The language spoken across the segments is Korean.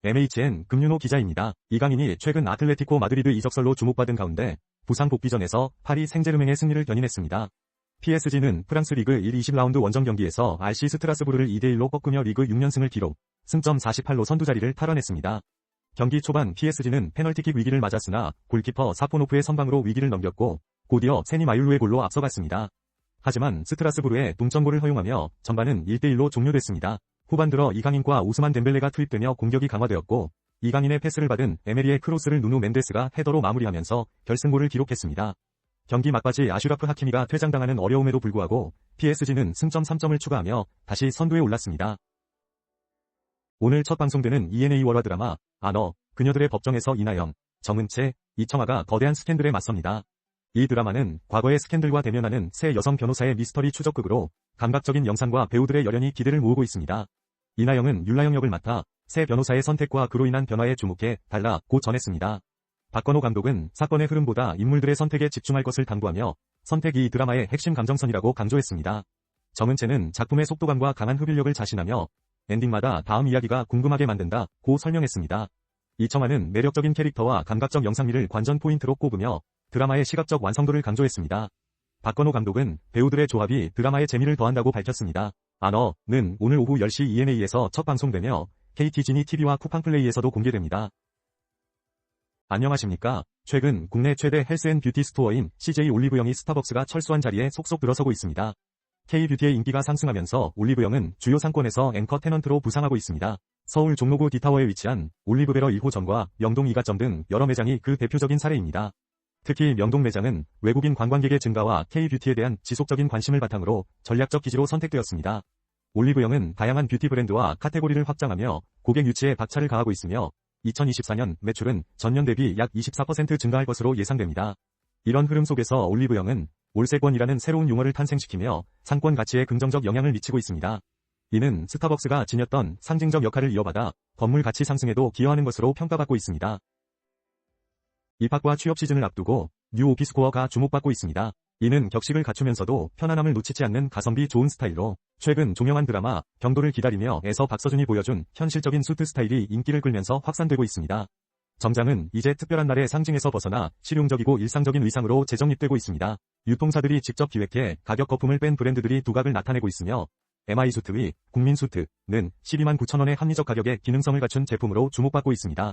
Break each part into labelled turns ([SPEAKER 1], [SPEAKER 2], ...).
[SPEAKER 1] MHN 금융노 기자입니다. 이강인이 최근 아틀레티코 마드리드 이적설로 주목받은 가운데 부상 복귀전에서 파리 생제르맹의 승리를 견인했습니다. PSG는 프랑스 리그 1 20라운드 원정 경기에서 RC 스트라스부르를 2대1로 꺾으며 리그 6연승을 기록, 승점 48로 선두자리를 탈환했습니다. 경기 초반 PSG는 페널티킥 위기를 맞았으나 골키퍼 사포노프의 선방으로 위기를 넘겼고 곧이어 세니 마율루의 골로 앞서갔습니다. 하지만 스트라스부르의 동점골을 허용하며 전반은 1대1로 종료됐습니다. 후반 들어 이강인과 우스만 덴벨레가 투입되며 공격이 강화되었고 이강인의 패스를 받은 에메리의 크로스를 누누 멘데스가 헤더로 마무리하면서 결승골을 기록했습니다. 경기 막바지 아슈라프 하키미가 퇴장당하는 어려움에도 불구하고 PSG는 승점 3점을 추가하며 다시 선두에 올랐습니다. 오늘 첫 방송되는 ENA 월화 드라마 아너, 그녀들의 법정에서 이나영, 정은채, 이청아가 거대한 스캔들에 맞섭니다. 이 드라마는 과거의 스캔들과 대면하는 새 여성 변호사의 미스터리 추적극으로 감각적인 영상과 배우들의 열연이 기대를 모으고 있습니다. 이나영은 율라영 역을 맡아 새 변호사의 선택과 그로 인한 변화에 주목해 달라고 전했습니다. 박건호 감독은 사건의 흐름보다 인물들의 선택에 집중할 것을 당부하며 선택이 이 드라마의 핵심 감정선이라고 강조했습니다. 정은채는 작품의 속도감과 강한 흡입력을 자신하며 엔딩마다 다음 이야기가 궁금하게 만든다고 설명했습니다. 이청아는 매력적인 캐릭터와 감각적 영상미를 관전 포인트로 꼽으며 드라마의 시각적 완성도를 강조했습니다. 박건호 감독은 배우들의 조합이 드라마의 재미를 더한다고 밝혔습니다. 아너는 오늘 오후 10시 ENA에서 첫 방송되며 KT 지니 TV와 쿠팡플레이에서도 공개됩니다. 안녕하십니까? 최근 국내 최대 헬스앤뷰티 스토어인 CJ 올리브영이 스타벅스가 철수한 자리에 속속 들어서고 있습니다. K뷰티의 인기가 상승하면서 올리브영은 주요 상권에서 앵커 테넌트로 부상하고 있습니다. 서울 종로구 D타워에 위치한 올리브베러 1호점과 명동 이가점 등 여러 매장이 그 대표적인 사례입니다. 특히 명동 매장은 외국인 관광객의 증가와 K뷰티에 대한 지속적인 관심을 바탕으로 전략적 기지로 선택되었습니다. 올리브영은 다양한 뷰티 브랜드와 카테고리를 확장하며 고객 유치에 박차를 가하고 있으며 2024년 매출은 전년 대비 약 24% 증가할 것으로 예상됩니다. 이런 흐름 속에서 올리브영은 올세권이라는 새로운 용어를 탄생시키며 상권 가치에 긍정적 영향을 미치고 있습니다. 이는 스타벅스가 지녔던 상징적 역할을 이어받아 건물 가치 상승에도 기여하는 것으로 평가받고 있습니다. 입학과 취업 시즌을 앞두고 뉴 오피스코어가 주목받고 있습니다. 이는 격식을 갖추면서도 편안함을 놓치지 않는 가성비 좋은 스타일로 최근 종영한 드라마 경도를 기다리며에서 박서준이 보여준 현실적인 수트 스타일이 인기를 끌면서 확산되고 있습니다. 정장은 이제 특별한 날의 상징에서 벗어나 실용적이고 일상적인 의상으로 재정립되고 있습니다. 유통사들이 직접 기획해 가격 거품을 뺀 브랜드들이 두각을 나타내고 있으며 MI수트의 국민수트는 129,000원의 합리적 가격에 기능성을 갖춘 제품으로 주목받고 있습니다.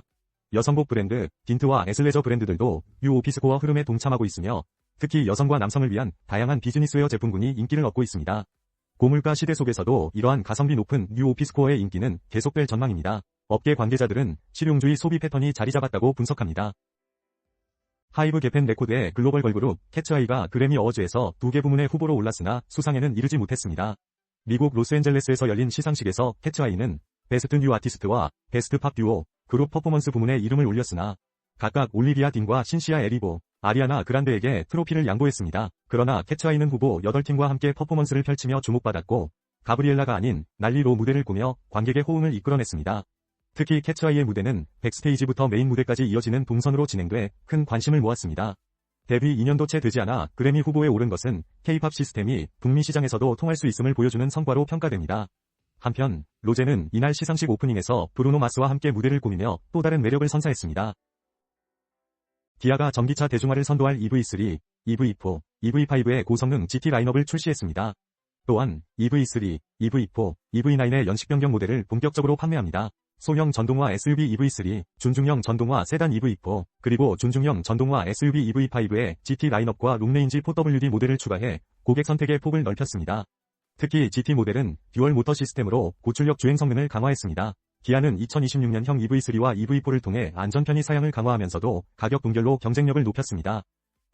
[SPEAKER 1] 여성복 브랜드 딘트와 에슬레저 브랜드들도 뉴 오피스코어 흐름에 동참하고 있으며 특히 여성과 남성을 위한 다양한 비즈니스웨어 제품군이 인기를 얻고 있습니다. 고물가 시대 속에서도 이러한 가성비 높은 뉴 오피스코어의 인기는 계속될 전망입니다. 업계 관계자들은 실용주의 소비 패턴이 자리 잡았다고 분석합니다. 하이브 개펜 레코드의 글로벌 걸그룹 캐츠아이가 그래미 어워즈에서 2개 부문의 후보로 올랐으나 수상에는 이르지 못했습니다. 미국 로스앤젤레스에서 열린 시상식에서 캐츠아이는 베스트 뉴 아티스트와 베스트 팝 듀오, 그룹 퍼포먼스 부문에 이름을 올렸으나 각각 올리비아 딘과 신시아 에리보, 아리아나 그란데에게 트로피를 양보했습니다. 그러나 캐츠아이는 후보 8팀과 함께 퍼포먼스를 펼치며 주목받았고 가브리엘라가 아닌 난리로 무대를 꾸며 관객의 호응을 이끌어냈습니다. 특히 캐츠아이의 무대는 백스테이지부터 메인 무대까지 이어지는 동선으로 진행돼 큰 관심을 모았습니다. 데뷔 2년도 채 되지 않아 그래미 후보에 오른 것은 K-팝 시스템이 북미 시장에서도 통할 수 있음을 보여주는 성과로 평가됩니다. 한편 로제는 이날 시상식 오프닝에서 브루노 마스와 함께 무대를 꾸미며 또 다른 매력을 선사했습니다. 기아가 전기차 대중화를 선도할 EV3, EV4, EV5의 고성능 GT 라인업을 출시했습니다. 또한 EV3, EV4, EV9의 연식 변경 모델을 본격적으로 판매합니다. 소형 전동화 SUV EV3, 준중형 전동화 세단 EV4, 그리고 준중형 전동화 SUV EV5의 GT 라인업과 롱레인지 4WD 모델을 추가해 고객 선택의 폭을 넓혔습니다. 특히 GT 모델은 듀얼 모터 시스템으로 고출력 주행 성능을 강화했습니다. 기아는 2026년형 EV3와 EV4를 통해 안전 편의 사양을 강화하면서도 가격 동결로 경쟁력을 높였습니다.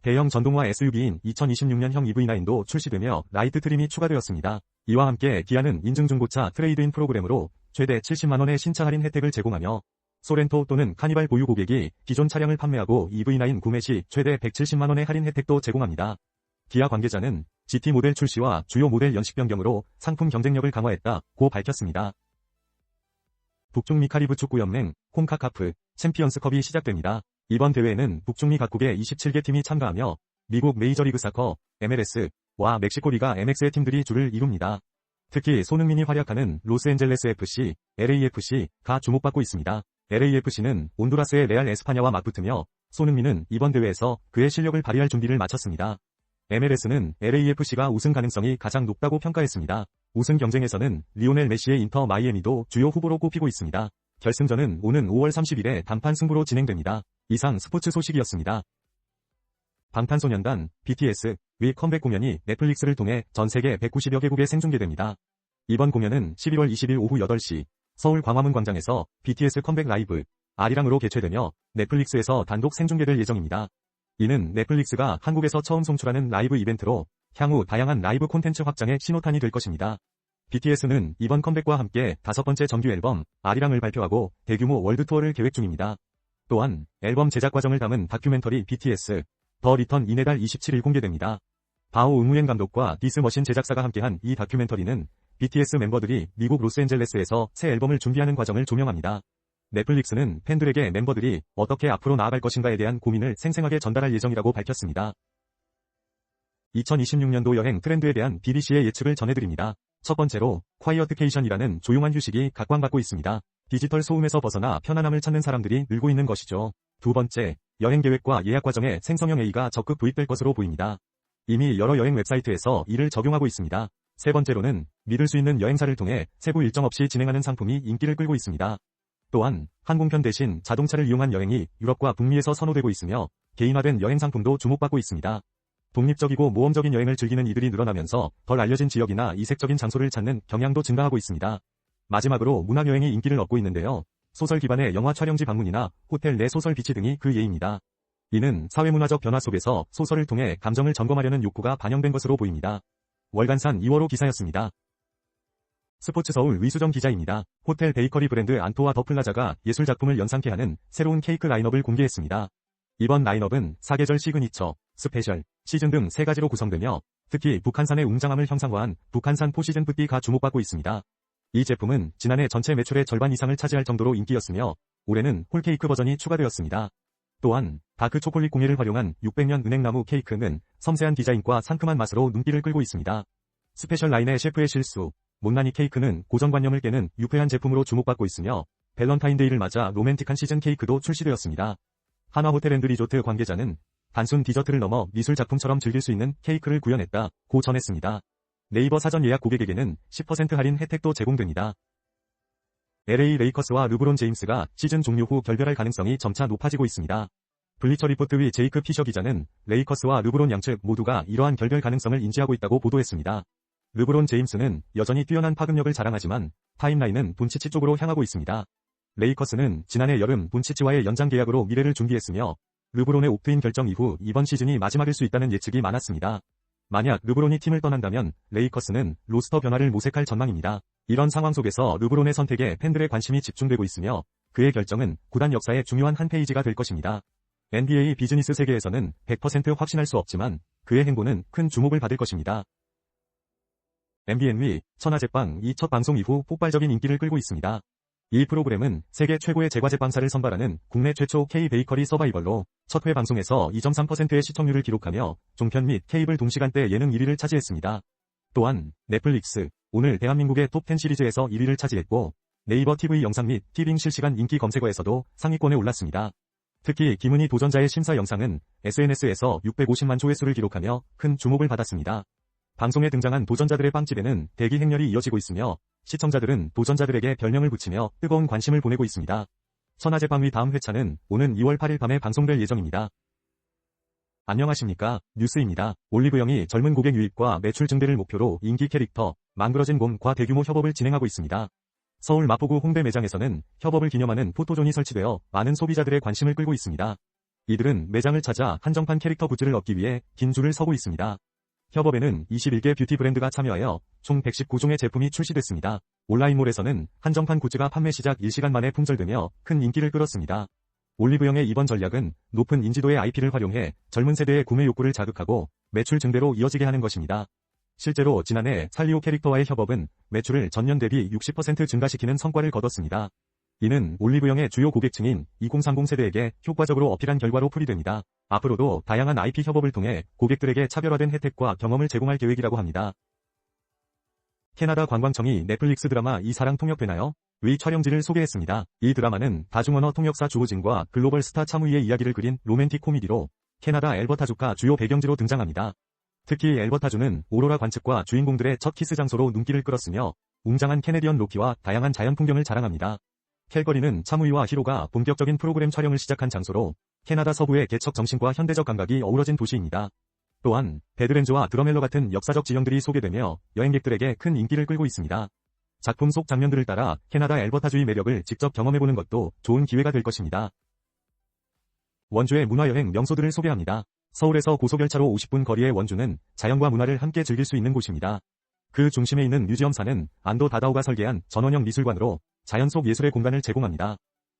[SPEAKER 1] 대형 전동화 SUV인 2026년형 EV9도 출시되며 라이트 트림이 추가되었습니다. 이와 함께 기아는 인증 중고차 트레이드인 프로그램으로 최대 70만원의 신차 할인 혜택을 제공하며 소렌토 또는 카니발 보유 고객이 기존 차량을 판매하고 EV9 구매 시 최대 170만원의 할인 혜택도 제공합니다. 기아 관계자는 GT 모델 출시와 주요 모델 연식 변경으로 상품 경쟁력을 강화했다고 밝혔습니다. 북중미 카리브 축구연맹 콘카카프 챔피언스컵이 시작됩니다. 이번 대회에는 북중미 각국의 27개 팀이 참가하며 미국 메이저리그 사커 MLS와 멕시코 리가 MX의 팀들이 주를 이룹니다. 특히 손흥민이 활약하는 로스앤젤레스 FC, LAFC가 주목받고 있습니다. LAFC는 온두라스의 레알 에스파냐와 맞붙으며 손흥민은 이번 대회에서 그의 실력을 발휘할 준비를 마쳤습니다. MLS는 LAFC가 우승 가능성이 가장 높다고 평가했습니다. 우승 경쟁에서는 리오넬 메시의 인터 마이애미도 주요 후보로 꼽히고 있습니다. 결승전은 오는 5월 30일에 단판 승부로 진행됩니다. 이상 스포츠 소식이었습니다. 방탄소년단 BTS의 컴백 공연이 넷플릭스를 통해 전 세계 190여 개국에 생중계됩니다. 이번 공연은 11월 20일 오후 8시 서울 광화문 광장에서 BTS 컴백 라이브 아리랑으로 개최되며 넷플릭스에서 단독 생중계될 예정입니다. 이는 넷플릭스가 한국에서 처음 송출하는 라이브 이벤트로 향후 다양한 라이브 콘텐츠 확장의 신호탄이 될 것입니다. BTS는 이번 컴백과 함께 5번째 정규 앨범 아리랑을 발표하고 대규모 월드 투어를 계획 중입니다. 또한 앨범 제작 과정을 담은 다큐멘터리 BTS 더 리턴 이내달 27일 공개됩니다. 바오 응우엔 감독과 디스머신 제작사가 함께한 이 다큐멘터리는 BTS 멤버들이 미국 로스앤젤레스에서 새 앨범을 준비하는 과정을 조명합니다. 넷플릭스는 팬들에게 멤버들이 어떻게 앞으로 나아갈 것인가에 대한 고민을 생생하게 전달할 예정이라고 밝혔습니다. 2026년도 여행 트렌드에 대한 BBC의 예측을 전해드립니다. 첫 번째로 콰이어트케이션이라는 조용한 휴식이 각광받고 있습니다. 디지털 소음에서 벗어나 편안함을 찾는 사람들이 늘고 있는 것이죠. 두 번째, 여행 계획과 예약 과정에 생성형 AI가 적극 도입될 것으로 보입니다. 이미 여러 여행 웹사이트에서 이를 적용하고 있습니다. 세 번째로는 믿을 수 있는 여행사를 통해 세부 일정 없이 진행하는 상품이 인기를 끌고 있습니다. 또한 항공편 대신 자동차를 이용한 여행이 유럽과 북미에서 선호되고 있으며 개인화된 여행 상품도 주목받고 있습니다. 독립적이고 모험적인 여행을 즐기는 이들이 늘어나면서 덜 알려진 지역이나 이색적인 장소를 찾는 경향도 증가하고 있습니다. 마지막으로 문학여행이 인기를 얻고 있는데요. 소설 기반의 영화 촬영지 방문이나 호텔 내 소설 비치 등이 그 예입니다. 이는 사회문화적 변화 속에서 소설을 통해 감정을 점검하려는 욕구가 반영된 것으로 보입니다. 월간산 2월호 기사였습니다. 스포츠서울 위수정 기자입니다. 호텔 베이커리 브랜드 안토와 더 플라자가 예술작품을 연상케 하는 새로운 케이크 라인업을 공개했습니다. 이번 라인업은 사계절 시그니처, 스페셜, 시즌 등 3가지로 구성되며 특히 북한산의 웅장함을 형상화한 북한산 포시즌 뿌띠가 주목받고 있습니다. 이 제품은 지난해 전체 매출의 절반 이상을 차지할 정도로 인기였으며 올해는 홀케이크 버전이 추가되었습니다. 또한 다크 초콜릿 공예를 활용한 600년 은행나무 케이크는 섬세한 디자인과 상큼한 맛으로 눈길을 끌고 있습니다. 스페셜 라인의 셰프의 실수, 못난이 케이크는 고정관념을 깨는 유쾌한 제품으로 주목받고 있으며 밸런타인데이를 맞아 로맨틱한 시즌 케이크도 출시되었습니다. 한화호텔 & 리조트 관계자는 단순 디저트를 넘어 미술 작품처럼 즐길 수 있는 케이크를 구현했다고 전했습니다. 네이버 사전 예약 고객에게는 10% 할인 혜택도 제공됩니다. LA 레이커스와 르브론 제임스가 시즌 종료 후 결별할 가능성이 점차 높아지고 있습니다. 블리처 리포트 위 제이크 피셔 기자는 레이커스와 르브론 양측 모두가 이러한 결별 가능성을 인지하고 있다고 보도했습니다. 르브론 제임스는 여전히 뛰어난 파급력을 자랑하지만 타임라인은 돈치치 쪽으로 향하고 있습니다. 레이커스는 지난해 여름 돈치치와의 연장 계약으로 미래를 준비했으며 르브론의 옵트인 결정 이후 이번 시즌이 마지막일 수 있다는 예측이 많았습니다. 만약 르브론이 팀을 떠난다면 레이커스는 로스터 변화를 모색할 전망입니다. 이런 상황 속에서 르브론의 선택에 팬들의 관심이 집중되고 있으며 그의 결정은 구단 역사의 중요한 한 페이지가 될 것입니다. NBA 비즈니스 세계에서는 100% 확신할 수 없지만 그의 행보는 큰 주목을 받을 것입니다. MBN 천하제빵 이 첫 방송 이후 폭발적인 인기를 끌고 있습니다. 이 프로그램은 세계 최고의 제과제빵사를 선발하는 국내 최초 K-베이커리 서바이벌로 첫 회 방송에서 2.3%의 시청률을 기록하며 종편 및 케이블 동시간대 예능 1위를 차지했습니다. 또한 넷플릭스, 오늘 대한민국의 톱10 시리즈에서 1위를 차지했고 네이버 TV 영상 및 티빙 실시간 인기 검색어에서도 상위권에 올랐습니다. 특히 김은희 도전자의 심사 영상은 SNS에서 650만 조회수를 기록하며 큰 주목을 받았습니다. 방송에 등장한 도전자들의 빵집에는 대기 행렬이 이어지고 있으며 시청자들은 도전자들에게 별명을 붙이며 뜨거운 관심을 보내고 있습니다. 천하제빵 다음 회차는 오는 2월 8일 밤에 방송될 예정입니다. 안녕하십니까, 뉴스입니다. 올리브영이 젊은 고객 유입과 매출 증대를 목표로 인기 캐릭터 망그러진 곰과 대규모 협업을 진행하고 있습니다. 서울 마포구 홍대 매장에서는 협업을 기념하는 포토존이 설치되어 많은 소비자들의 관심을 끌고 있습니다. 이들은 매장을 찾아 한정판 캐릭터 굿즈를 얻기 위해 긴 줄을 서고 있습니다. 협업에는 21개 뷰티 브랜드가 참여하여 총 119종의 제품이 출시됐습니다. 온라인몰에서는 한정판 굿즈가 판매 시작 1시간 만에 품절되며 큰 인기를 끌었습니다. 올리브영의 이번 전략은 높은 인지도의 IP를 활용해 젊은 세대의 구매 욕구를 자극하고 매출 증대로 이어지게 하는 것입니다. 실제로 지난해 살리오 캐릭터와의 협업은 매출을 전년 대비 60% 증가시키는 성과를 거뒀습니다. 이는 올리브영의 주요 고객층인 2030 세대에게 효과적으로 어필한 결과로 풀이됩니다. 앞으로도 다양한 IP 협업을 통해 고객들에게 차별화된 혜택과 경험을 제공할 계획이라고 합니다. 캐나다 관광청이 넷플릭스 드라마 이 사랑 통역되나요? 위 촬영지를 소개했습니다. 이 드라마는 다중언어 통역사 주호진과 글로벌 스타 차무이의 이야기를 그린 로맨틱 코미디로 캐나다 엘버타주가 주요 배경지로 등장합니다. 특히 엘버타주는 오로라 관측과 주인공들의 첫 키스 장소로 눈길을 끌었으며 웅장한 캐네디언 로키와 다양한 자연 풍경을 자랑합니다. 캘거리는 차무이와 히로가 본격적인 프로그램 촬영을 시작한 장소로 캐나다 서부의 개척 정신과 현대적 감각이 어우러진 도시입니다. 또한 배드랜즈와 드러멜러 같은 역사적 지형들이 소개되며 여행객들에게 큰 인기를 끌고 있습니다. 작품 속 장면들을 따라 캐나다 엘버타주의 매력을 직접 경험해보는 것도 좋은 기회가 될 것입니다. 원주의 문화여행 명소들을 소개합니다. 서울에서 고속열차로 50분 거리의 원주는 자연과 문화를 함께 즐길 수 있는 곳입니다. 그 중심에 있는 뮤지엄사는 안도 다다오가 설계한 전원형 미술관으로 자연 속 예술의 공간을 제공합니다.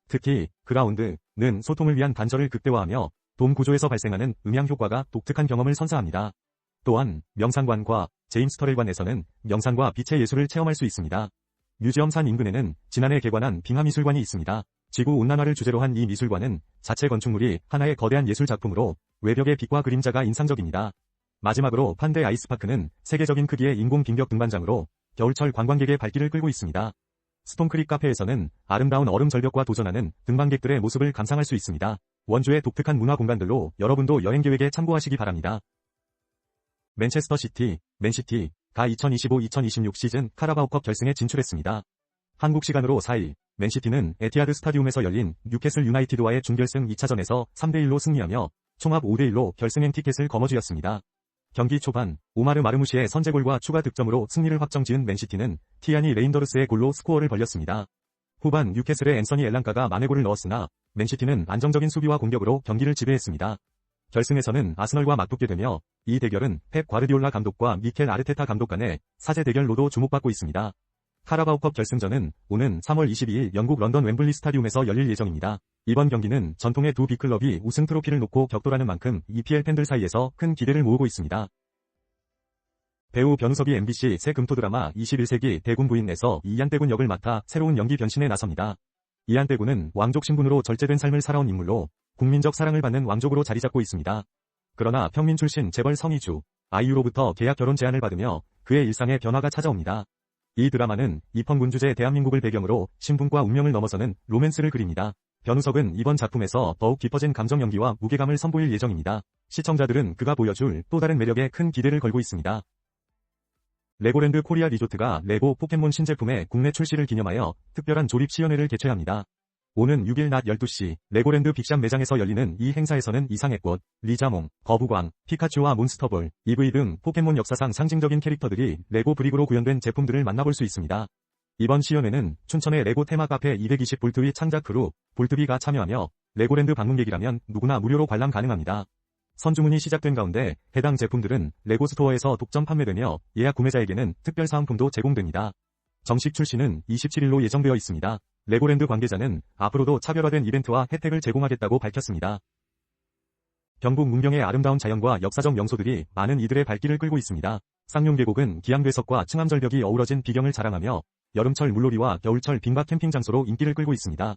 [SPEAKER 1] 특히 그라운드는 소통을 위한 단절을 극대화하며 돔 구조에서 발생하는 음향 효과가 독특한 경험을 선사합니다. 또한 명상관과 제임스 터렐관에서는 명상과 빛의 예술을 체험할 수 있습니다. 뮤지엄산 인근에는 지난해 개관한 빙하미술관이 있습니다. 지구온난화를 주제로 한 이 미술관은 자체 건축물이 하나의 거대한 예술 작품으로 외벽의 빛과 그림자가 인상적입니다. 마지막으로 판데 아이스파크는 세계적인 크기의 인공 빙벽 등반장으로 겨울철 관광객의 발길을 끌고 있습니다. 스톤크릭 카페에서는 아름다운 얼음 절벽과 도전하는 등반객들의 모습을 감상할 수 있습니다. 원주의 독특한 문화 공간들로 여러분도 여행 계획에 참고하시기 바랍니다. 맨체스터 시티, 맨시티가 2025-2026 시즌 카라바오컵 결승에 진출했습니다. 한국 시간으로 4일, 맨시티는 에티하드 스타디움에서 열린 뉴캐슬 유나이티드와의 준결승 2차전에서 3대1로 승리하며 총합 5대1로 결승행 티켓을 거머쥐었습니다. 경기 초반, 오마르 마르무시의 선제골과 추가 득점으로 승리를 확정지은 맨시티는 티아니 레인더르스의 골로 스코어를 벌렸습니다. 후반 뉴캐슬의 앤서니 엘랑카가 만회골을 넣었으나 맨시티는 안정적인 수비와 공격으로 경기를 지배했습니다. 결승에서는 아스널과 맞붙게 되며 이 대결은 펩 과르디올라 감독과 미켈 아르테타 감독 간의 사제 대결로도 주목받고 있습니다. 카라바오컵 결승전은 오는 3월 22일 영국 런던 웸블리 스타디움에서 열릴 예정입니다. 이번 경기는 전통의 두 빅클럽이 우승 트로피를 놓고 격돌하는 만큼 EPL 팬들 사이에서 큰 기대를 모으고 있습니다. 배우 변우석이 MBC 새 금토 드라마 21세기 대군 부인에서 이안대군 역을 맡아 새로운 연기 변신에 나섭니다. 이안대군은 왕족 신분으로 절제된 삶을 살아온 인물로 국민적 사랑을 받는 왕족으로 자리잡고 있습니다. 그러나 평민 출신 재벌 성이주 아이유로부터 계약 결혼 제안을 받으며 그의 일상에 변화가 찾아옵니다. 이 드라마는 이펑군 주제 대한민국을 배경으로 신분과 운명을 넘어서는 로맨스를 그립니다. 변우석은 이번 작품에서 더욱 깊어진 감정 연기와 무게감을 선보일 예정입니다. 시청자들은 그가 보여줄 또 다른 매력에 큰 기대를 걸고 있습니다. 레고랜드 코리아 리조트가 레고 포켓몬 신제품의 국내 출시를 기념하여 특별한 조립 시연회를 개최합니다. 오는 6일 낮 12시 레고랜드 빅샵 매장에서 열리는 이 행사에서는 이상의꽃, 리자몽, 거부광, 피카츄와 몬스터볼, 이브이 등 포켓몬 역사상 상징적인 캐릭터들이 레고 브릭으로 구현된 제품들을 만나볼 수 있습니다. 이번 시연회는 춘천의 레고 테마 카페 220 볼트위 창작 크루, 볼트비가 참여하며 레고랜드 방문객이라면 누구나 무료로 관람 가능합니다. 선주문이 시작된 가운데 해당 제품들은 레고 스토어에서 독점 판매되며 예약 구매자에게는 특별 사은품도 제공됩니다. 정식 출시는 27일로 예정되어 있습니다. 레고랜드 관계자는 앞으로도 차별화된 이벤트와 혜택을 제공하겠다고 밝혔습니다. 경북 문경의 아름다운 자연과 역사적 명소들이 많은 이들의 발길을 끌고 있습니다. 쌍용계곡은 기암괴석과 층암절벽이 어우러진 비경을 자랑하며 여름철 물놀이와 겨울철 빙박 캠핑 장소로 인기를 끌고 있습니다.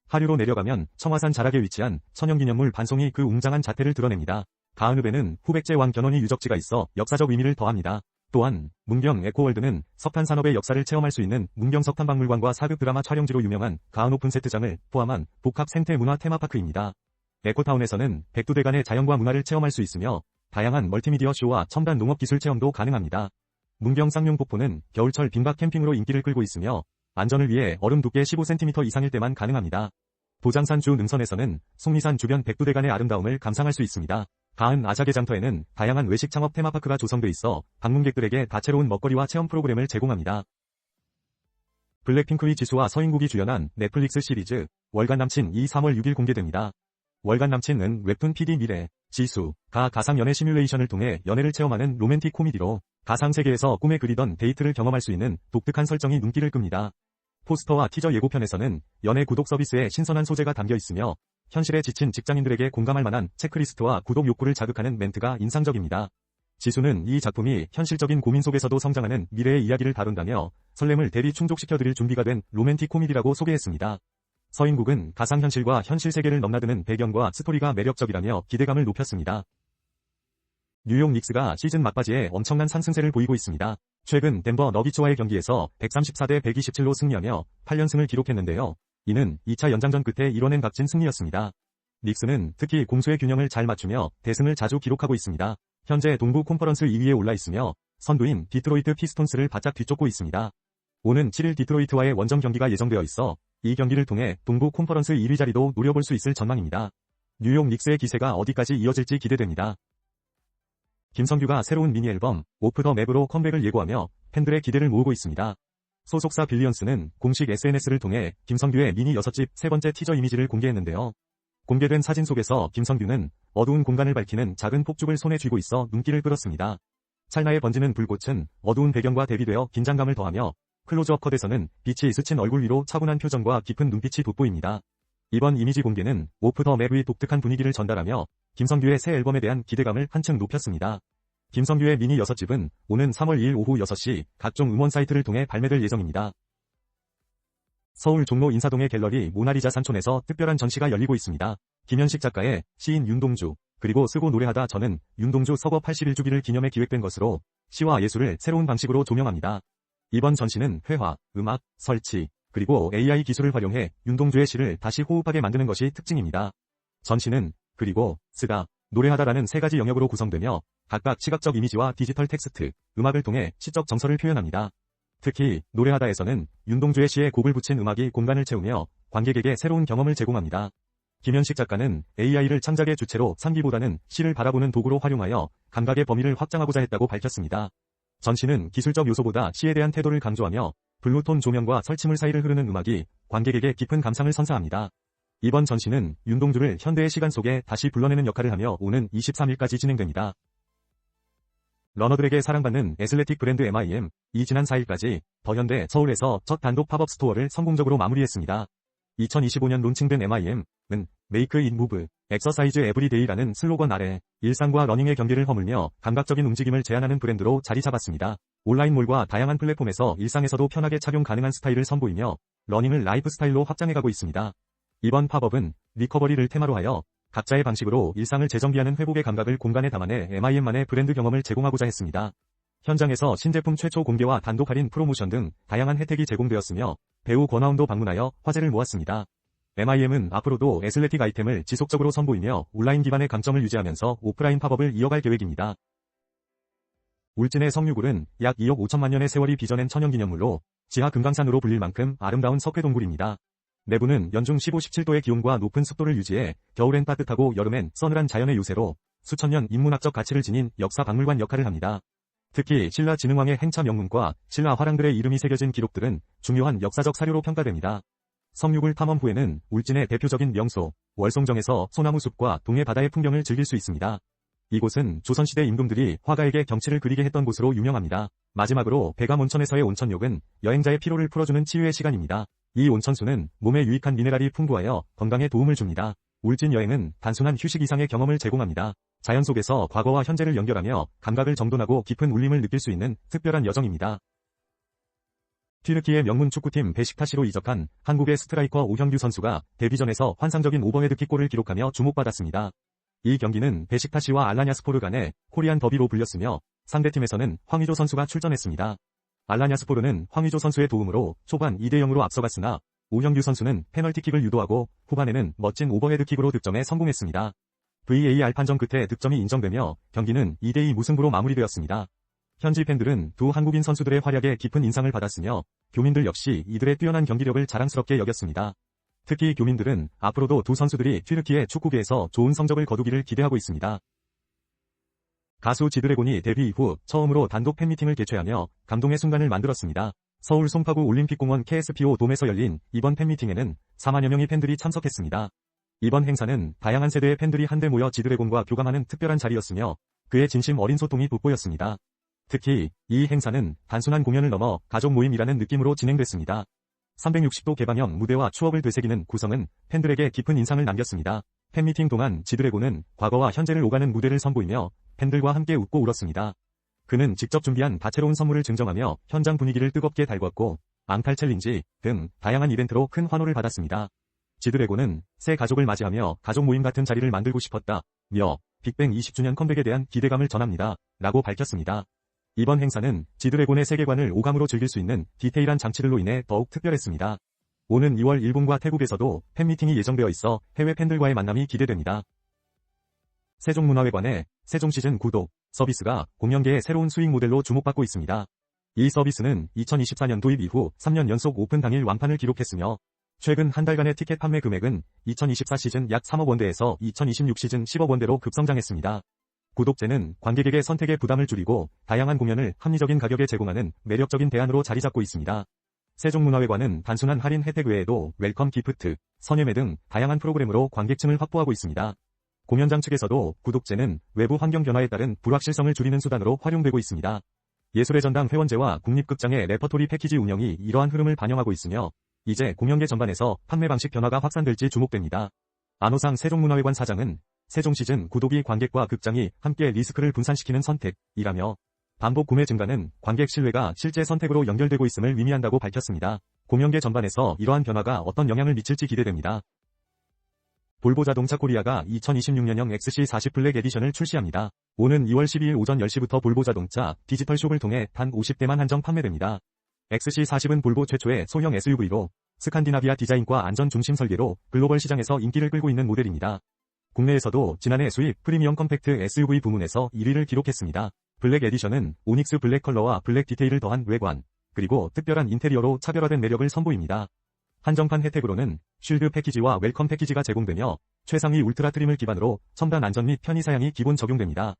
[SPEAKER 1] 하류로 내려가면 청화산 자락에 위치한 천연기념물 반송이 그 웅장한 자태를 드러냅니다. 가은읍에는 후백제 왕 견훤이 유적지가 있어 역사적 의미를 더합니다. 또한 문경 에코월드는 석탄 산업의 역사를 체험할 수 있는 문경 석탄박물관과 사극 드라마 촬영지로 유명한 가은 오픈 세트장을 포함한 복합 생태 문화 테마파크입니다. 에코타운에서는 백두대간의 자연과 문화를 체험할 수 있으며 다양한 멀티미디어 쇼와 첨단 농업기술 체험도 가능합니다. 문경 쌍용폭포는 겨울철 빙박 캠핑으로 인기를 끌고 있으며 안전을 위해 얼음 두께 15cm 이상일 때만 가능합니다. 도장산 주 능선에서는 속리산 주변 백두대간의 아름다움을 감상할 수 있습니다. 가은 아자개장터에는 다양한 외식 창업 테마파크가 조성돼 있어 방문객들에게 다채로운 먹거리와 체험 프로그램을 제공합니다. 블랙핑크의 지수와 서인국이 주연한 넷플릭스 시리즈 월간 남친 3월 6일 공개됩니다. 월간 남친은 웹툰 PD 미래, 지수가 가상 연애 시뮬레이션을 통해 연애를 체험하는 로맨틱 코미디로 가상 세계에서 꿈에 그리던 데이트를 경험할 수 있는 독특한 설정이 눈길을 끕니다. 포스터와 티저 예고편에서는 연애 구독 서비스에 신선한 소재가 담겨 있으며 현실에 지친 직장인들에게 공감할 만한 체크리스트와 구독 욕구를 자극하는 멘트가 인상적입니다. 지수는 이 작품이 현실적인 고민 속에서도 성장하는 미래의 이야기를 다룬다며 설렘을 대리 충족시켜드릴 준비가 된 로맨틱 코미디라고 소개했습니다. 서인국은 가상현실과 현실 세계를 넘나드는 배경과 스토리가 매력적이라며 기대감을 높였습니다. 뉴욕 닉스가 시즌 막바지에 엄청난 상승세를 보이고 있습니다. 최근 덴버 너기츠와의 경기에서 134대 127로 승리하며 8연승을 기록했는데요. 이는 2차 연장전 끝에 이뤄낸 값진 승리였습니다. 닉스는 특히 공수의 균형을 잘 맞추며 대승을 자주 기록하고 있습니다. 현재 동부 콘퍼런스 2위에 올라 있으며 선두인 디트로이트 피스톤스를 바짝 뒤쫓고 있습니다. 오는 7일 디트로이트와의 원정 경기가 예정되어 있어 이 경기를 통해 동부 콘퍼런스 1위 자리도 노려볼 수 있을 전망입니다. 뉴욕 닉스의 기세가 어디까지 이어질지 기대됩니다. 김성규가 새로운 미니 앨범 오프 더 맵으로 컴백을 예고하며 팬들의 기대를 모으고 있습니다. 소속사 빌리언스는 공식 SNS를 통해 김성규의 미니 6집 세 번째 티저 이미지를 공개했는데요. 공개된 사진 속에서 김성규는 어두운 공간을 밝히는 작은 폭죽을 손에 쥐고 있어 눈길을 끌었습니다. 찰나에 번지는 불꽃은 어두운 배경과 대비되어 긴장감을 더하며 클로즈업 컷에서는 빛이 스친 얼굴 위로 차분한 표정과 깊은 눈빛이 돋보입니다. 이번 이미지 공개는 오프 더 맵의 독특한 분위기를 전달하며 김성규의 새 앨범에 대한 기대감을 한층 높였습니다. 김성규의 미니 6집은 오는 3월 2일 오후 6시 각종 음원 사이트를 통해 발매될 예정입니다. 서울 종로 인사동의 갤러리 모나리자 산촌에서 특별한 전시가 열리고 있습니다. 김현식 작가의 시인 윤동주, 그리고 쓰고 노래하다 저는 윤동주 서거 81주기를 기념해 기획된 것으로 시와 예술을 새로운 방식으로 조명합니다. 이번 전시는 회화, 음악, 설치, 그리고 AI 기술을 활용해 윤동주의 시를 다시 호흡하게 만드는 것이 특징입니다. 전시는 그리고 쓰다, 노래하다라는 세 가지 영역으로 구성되며 각각 시각적 이미지와 디지털 텍스트, 음악을 통해 시적 정서를 표현합니다. 특히 노래하다에서는 윤동주의 시에 곡을 붙인 음악이 공간을 채우며 관객에게 새로운 경험을 제공합니다. 김현식 작가는 AI를 창작의 주체로 삼기보다는 시를 바라보는 도구로 활용하여 감각의 범위를 확장하고자 했다고 밝혔습니다. 전시는 기술적 요소보다 시에 대한 태도를 강조하며 블루톤 조명과 설치물 사이를 흐르는 음악이 관객에게 깊은 감상을 선사합니다. 이번 전시는 윤동주를 현대의 시간 속에 다시 불러내는 역할을 하며 오는 23일까지 진행됩니다. 러너들에게 사랑받는 애슬레틱 브랜드 MIM이 지난 4일까지 더현대 서울에서 첫 단독 팝업 스토어를 성공적으로 마무리했습니다. 2025년 론칭된 MIM은 Make it move, exercise every day라는 슬로건 아래 일상과 러닝의 경계를 허물며 감각적인 움직임을 제안하는 브랜드로 자리 잡았습니다. 온라인몰과 다양한 플랫폼에서 일상에서도 편하게 착용 가능한 스타일을 선보이며 러닝을 라이프 스타일로 확장해가고 있습니다. 이번 팝업은 리커버리를 테마로 하여 각자의 방식으로 일상을 재정비하는 회복의 감각을 공간에 담아내 MIM만의 브랜드 경험을 제공하고자 했습니다. 현장에서 신제품 최초 공개와 단독 할인 프로모션 등 다양한 혜택이 제공되었으며 배우 권하운도 방문하여 화제를 모았습니다. MIM은 앞으로도 애슬레틱 아이템을 지속적으로 선보이며 온라인 기반의 강점을 유지하면서 오프라인 팝업을 이어갈 계획입니다. 울진의 성류굴은 약 2억 5천만 년의 세월이 빚어낸 천연기념물로 지하 금강산으로 불릴 만큼 아름다운 석회동굴입니다. 내부는 연중 15-17도의 기온과 높은 습도를 유지해 겨울엔 따뜻하고 여름엔 서늘한 자연의 요새로 수천 년 인문학적 가치를 지닌 역사 박물관 역할을 합니다. 특히 신라 진흥왕의 행차 명문과 신라 화랑들의 이름이 새겨진 기록들은 중요한 역사적 사료로 평가됩니다. 성류굴 탐험 후에는 울진의 대표적인 명소 월송정에서 소나무 숲과 동해 바다의 풍경을 즐길 수 있습니다. 이곳은 조선시대 임금들이 화가에게 경치를 그리게 했던 곳으로 유명합니다. 마지막으로 백암 온천에서의 온천욕은 여행자의 피로를 풀어주는 치유의 시간입니다. 이 온천수는 몸에 유익한 미네랄이 풍부하여 건강에 도움을 줍니다. 울진 여행은 단순한 휴식 이상의 경험을 제공합니다. 자연 속에서 과거와 현재를 연결하며 감각을 정돈하고 깊은 울림을 느낄 수 있는 특별한 여정입니다. 튀르키의 명문 축구팀 베식타시로 이적한 한국의 스트라이커 오형규 선수가 데뷔전에서 환상적인 오버헤드킥골을 기록하며 주목받았습니다. 이 경기는 베식타시와 알라냐스포르 간의 코리안 더비로 불렸으며 상대팀에서는 황의조 선수가 출전했습니다. 알라냐스포르는 황의조 선수의 도움으로 초반 2대0으로 앞서갔으나 오형규 선수는 페널티킥을 유도하고 후반에는 멋진 오버헤드킥으로 득점에 성공했습니다. VAR 판정 끝에 득점이 인정되며 경기는 2대2 무승부로 마무리되었습니다. 현지 팬들은 두 한국인 선수들의 활약에 깊은 인상을 받았으며 교민들 역시 이들의 뛰어난 경기력을 자랑스럽게 여겼습니다. 특히 교민들은 앞으로도 두 선수들이 튀르키예 축구계에서 좋은 성적을 거두기를 기대하고 있습니다. 가수 지드래곤이 데뷔 이후 처음으로 단독 팬미팅을 개최하며 감동의 순간을 만들었습니다. 서울 송파구 올림픽공원 KSPO 돔에서 열린 이번 팬미팅에는 4만여 명의 팬들이 참석했습니다. 이번 행사는 다양한 세대의 팬들이 한데 모여 지드래곤과 교감하는 특별한 자리였으며 그의 진심 어린 소통이 돋보였습니다. 특히 이 행사는 단순한 공연을 넘어 가족 모임이라는 느낌으로 진행됐습니다. 360도 개방형 무대와 추억을 되새기는 구성은 팬들에게 깊은 인상을 남겼습니다. 팬미팅 동안 지드래곤은 과거와 현재를 오가는 무대를 선보이며 팬들과 함께 웃고 울었습니다. 그는 직접 준비한 다채로운 선물을 증정하며 현장 분위기를 뜨겁게 달궜고 앙탈 챌린지 등 다양한 이벤트로 큰 환호를 받았습니다. 지드래곤은 새 가족을 맞이하며 가족 모임 같은 자리를 만들고 싶었다. 며 빅뱅 20주년 컴백에 대한 기대감을 전합니다. 라고 밝혔습니다. 이번 행사는 지드래곤의 세계관을 오감으로 즐길 수 있는 디테일한 장치들로 인해 더욱 특별했습니다. 오는 2월 일본과 태국에서도 팬미팅이 예정되어 있어 해외 팬들과의 만남이 기대됩니다. 세종문화회관의 세종시즌 구독 서비스가 공연계의 새로운 수익 모델로 주목받고 있습니다. 이 서비스는 2024년 도입 이후 3년 연속 오픈 당일 완판을 기록했으며 최근 한 달간의 티켓 판매 금액은 2024 시즌 약 3억 원대에서 2026 시즌 10억 원대로 급성장했습니다. 구독제는 관객에게 선택의 부담을 줄이고 다양한 공연을 합리적인 가격에 제공하는 매력적인 대안으로 자리잡고 있습니다. 세종문화회관은 단순한 할인 혜택 외에도 웰컴 기프트, 선예매 등 다양한 프로그램으로 관객층을 확보하고 있습니다. 공연장 측에서도 구독제는 외부 환경 변화에 따른 불확실성을 줄이는 수단으로 활용되고 있습니다. 예술의 전당 회원제와 국립극장의 레퍼토리 패키지 운영이 이러한 흐름을 반영하고 있으며 이제 공연계 전반에서 판매 방식 변화가 확산될지 주목됩니다. 안호상 세종문화회관 사장은 세종시즌 구독이 관객과 극장이 함께 리스크를 분산시키는 선택이라며 반복 구매 증가는 관객 신뢰가 실제 선택으로 연결되고 있음을 의미한다고 밝혔습니다. 공연계 전반에서 이러한 변화가 어떤 영향을 미칠지 기대됩니다. 볼보자동차 코리아가 2026년형 XC40 블랙 에디션을 출시합니다. 오는 2월 12일 오전 10시부터 볼보자동차 디지털숍을 통해 단 50대만 한정 판매됩니다. XC40은 볼보 최초의 소형 SUV로 스칸디나비아 디자인과 안전 중심 설계로 글로벌 시장에서 인기를 끌고 있는 모델입니다. 국내에서도 지난해 수입 프리미엄 컴팩트 SUV 부문에서 1위를 기록했습니다. 블랙 에디션은 오닉스 블랙 컬러와 블랙 디테일을 더한 외관, 그리고 특별한 인테리어로 차별화된 매력을 선보입니다. 한정판 혜택으로는 쉴드 패키지와 웰컴 패키지가 제공되며 최상위 울트라 트림을 기반으로 첨단 안전 및 편의 사양이 기본 적용됩니다.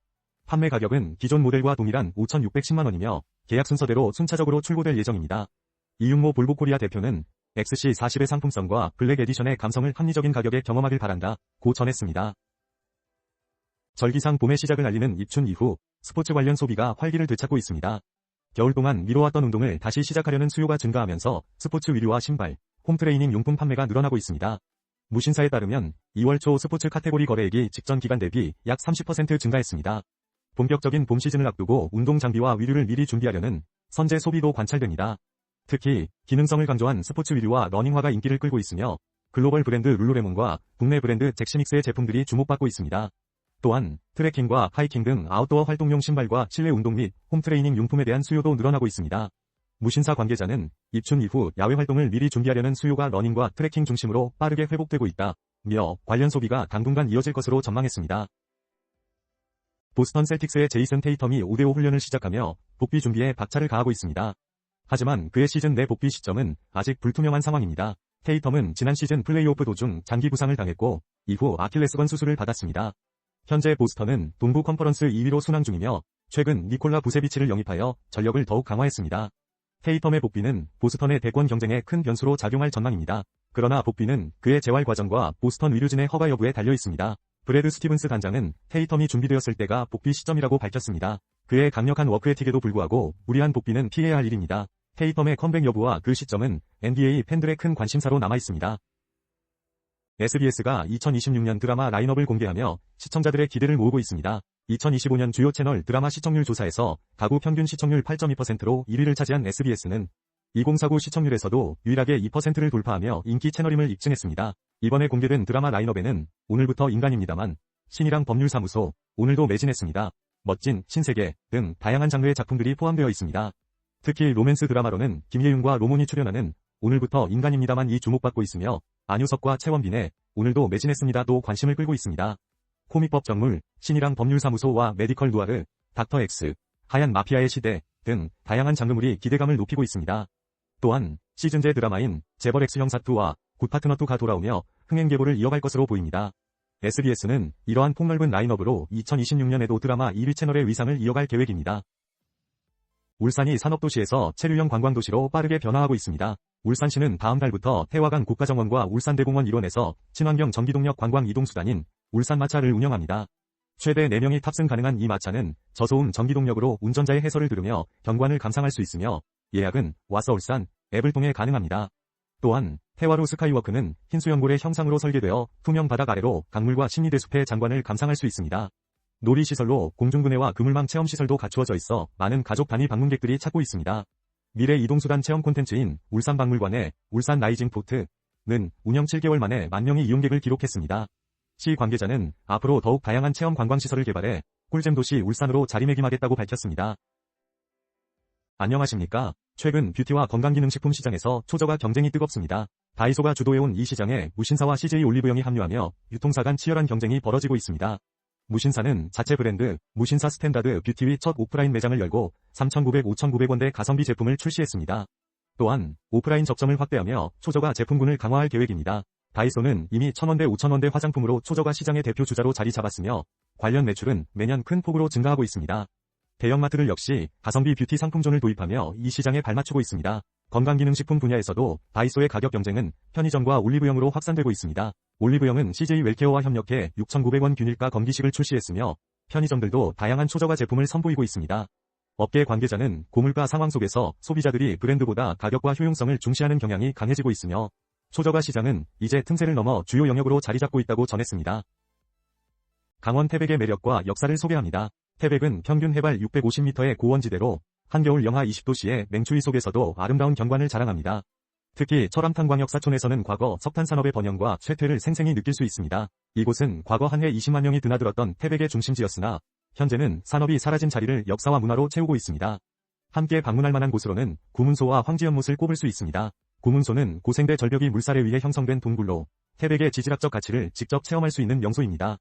[SPEAKER 1] 판매 가격은 기존 모델과 동일한 5,610만 원이며 계약 순서대로 순차적으로 출고될 예정입니다. 이윤모 볼보코리아 대표는 XC40의 상품성과 블랙 에디션의 감성을 합리적인 가격에 경험하길 바란다 고 전했습니다. 절기상 봄의 시작을 알리는 입춘 이후 스포츠 관련 소비가 활기를 되찾고 있습니다. 겨울 동안 미뤄왔던 운동을 다시 시작하려는 수요가 증가하면서 스포츠 의류와 신발, 홈트레이닝 용품 판매가 늘어나고 있습니다. 무신사에 따르면 2월 초 스포츠 카테고리 거래액이 직전 기간 대비 약 30% 증가했습니다. 본격적인 봄 시즌을 앞두고 운동 장비와 의류를 미리 준비하려는 선제 소비도 관찰됩니다. 특히 기능성을 강조한 스포츠 의류와 러닝화가 인기를 끌고 있으며 글로벌 브랜드 룰루레몬과 국내 브랜드 잭스믹스의 제품들이 주목받고 있습니다. 또한 트레킹과 하이킹 등 아웃도어 활동용 신발과 실내 운동 및 홈트레이닝 용품에 대한 수요도 늘어나고 있습니다. 무신사 관계자는 입춘 이후 야외 활동을 미리 준비하려는 수요가 러닝과 트레킹 중심으로 빠르게 회복되고 있다며 관련 소비가 당분간 이어질 것으로 전망했습니다. 보스턴 셀틱스의 제이슨 테이텀이 5대5 훈련을 시작하며 복귀 준비에 박차를 가하고 있습니다. 하지만 그의 시즌 내 복귀 시점은 아직 불투명한 상황입니다. 테이텀은 지난 시즌 플레이오프 도중 장기 부상을 당했고 이후 아킬레스건 수술을 받았습니다. 현재 보스턴은 동부 컨퍼런스 2위로 순항 중이며 최근 니콜라 부세비치를 영입하여 전력을 더욱 강화했습니다. 테이텀의 복귀는 보스턴의 대권 경쟁에 큰 변수로 작용할 전망입니다. 그러나 복귀는 그의 재활 과정과 보스턴 의료진의 허가 여부에 달려 있습니다. 브래드 스티븐스 단장은 테이텀이 준비되었을 때가 복귀 시점이라고 밝혔습니다. 그의 강력한 워크에틱에도 불구하고 무리한 복귀는 피해야 할 일입니다. 테이텀의 컴백 여부와 그 시점은 NBA 팬들의 큰 관심사로 남아있습니다. SBS가 2026년 드라마 라인업을 공개하며 시청자들의 기대를 모으고 있습니다. 2025년 주요 채널 드라마 시청률 조사에서 가구 평균 시청률 8.2%로 1위를 차지한 SBS는 2049 시청률에서도 유일하게 2%를 돌파하며 인기 채널임을 입증했습니다. 이번에 공개된 드라마 라인업에는 오늘부터 인간입니다만, 신이랑 법률사무소, 오늘도 매진했습니다. 멋진, 신세계 등 다양한 장르의 작품들이 포함되어 있습니다. 특히 로맨스 드라마로는 김예윤과 로몬이 출연하는 오늘부터 인간입니다만이 주목받고 있으며 안효석과 최원빈의 오늘도 매진했습니다도 관심을 끌고 있습니다. 코믹법 정물, 신이랑 법률사무소와 메디컬 누아르, 닥터 X, 하얀 마피아의 시대 등 다양한 장르물이 기대감을 높이고 있습니다. 또한 시즌제 드라마인 재벌 X 형사2와 굿파트너2가 돌아오며 흥행계보를 이어갈 것으로 보입니다. SBS는 이러한 폭넓은 라인업으로 2026년에도 드라마 1위 채널의 위상을 이어갈 계획입니다. 울산이 산업도시에서 체류형 관광도시로 빠르게 변화하고 있습니다. 울산시는 다음 달부터 태화강 국가정원과 울산대공원 일원에서 친환경 전기동력 관광 이동수단인 울산마차를 운영합니다. 최대 4명이 탑승 가능한 이 마차는 저소음 전기동력으로 운전자의 해설을 들으며 경관을 감상할 수 있으며 예약은 와서 울산 앱을 통해 가능합니다. 또한 태화루 스카이워크는 흰수연골의 형상으로 설계되어 투명 바닥 아래로 강물과 신리대숲의 장관을 감상할 수 있습니다. 놀이시설로 공중분해와 그물망 체험시설도 갖추어져 있어 많은 가족 단위 방문객들이 찾고 있습니다. 미래 이동수단 체험 콘텐츠인 울산박물관의 울산 라이징 포트, 운영 7개월 만에 10,000명의 이용객을 기록했습니다. 시 관계자는 앞으로 더욱 다양한 체험 관광시설을 개발해 꿀잼 도시 울산으로 자리매김하겠다고 밝혔습니다. 안녕하십니까? 최근 뷰티와 건강기능식품 시장에서 초저가 경쟁이 뜨겁습니다. 다이소가 주도해온 이 시장에 무신사와 CJ 올리브영이 합류하며 유통사 간 치열한 경쟁이 벌어지고 있습니다. 무신사는 자체 브랜드 무신사 스탠다드 뷰티의 첫 오프라인 매장을 열고 3,900, 5,900원대 가성비 제품을 출시했습니다. 또한 오프라인 접점을 확대하며 초저가 제품군을 강화할 계획입니다. 다이소는 이미 1,000원대, 5,000원대 화장품으로 초저가 시장의 대표 주자로 자리 잡았으며 관련 매출은 매년 큰 폭으로 증가하고 있습니다. 대형마트들 역시 가성비 뷰티 상품존을 도입하며 이 시장에 발맞추고 있습니다. 건강기능식품 분야에서도 다이소의 가격 경쟁은 편의점과 올리브영으로 확산되고 있습니다. 올리브영은 CJ 웰케어와 협력해 6,900원 균일가 건기식을 출시했으며 편의점들도 다양한 초저가 제품을 선보이고 있습니다. 업계 관계자는 고물가 상황 속에서 소비자들이 브랜드보다 가격과 효용성을 중시하는 경향이 강해지고 있으며 초저가 시장은 이제 틈새를 넘어 주요 영역으로 자리 잡고 있다고 전했습니다. 강원 태백의 매력과 역사를 소개합니다. 태백은 평균 해발 650m의 고원지대로 한겨울 영하 20도씨의 맹추위 속에서도 아름다운 경관을 자랑합니다. 특히 철암탄광역사촌에서는 과거 석탄산업의 번영과 쇠퇴를 생생히 느낄 수 있습니다. 이곳은 과거 한 해 20만 명이 드나들었던 태백의 중심지였으나 현재는 산업이 사라진 자리를 역사와 문화로 채우고 있습니다. 함께 방문할 만한 곳으로는 구문소와 황지연못을 꼽을 수 있습니다. 구문소는 고생대 절벽이 물살에 의해 형성된 동굴로 태백의 지질학적 가치를 직접 체험할 수 있는 명소입니다.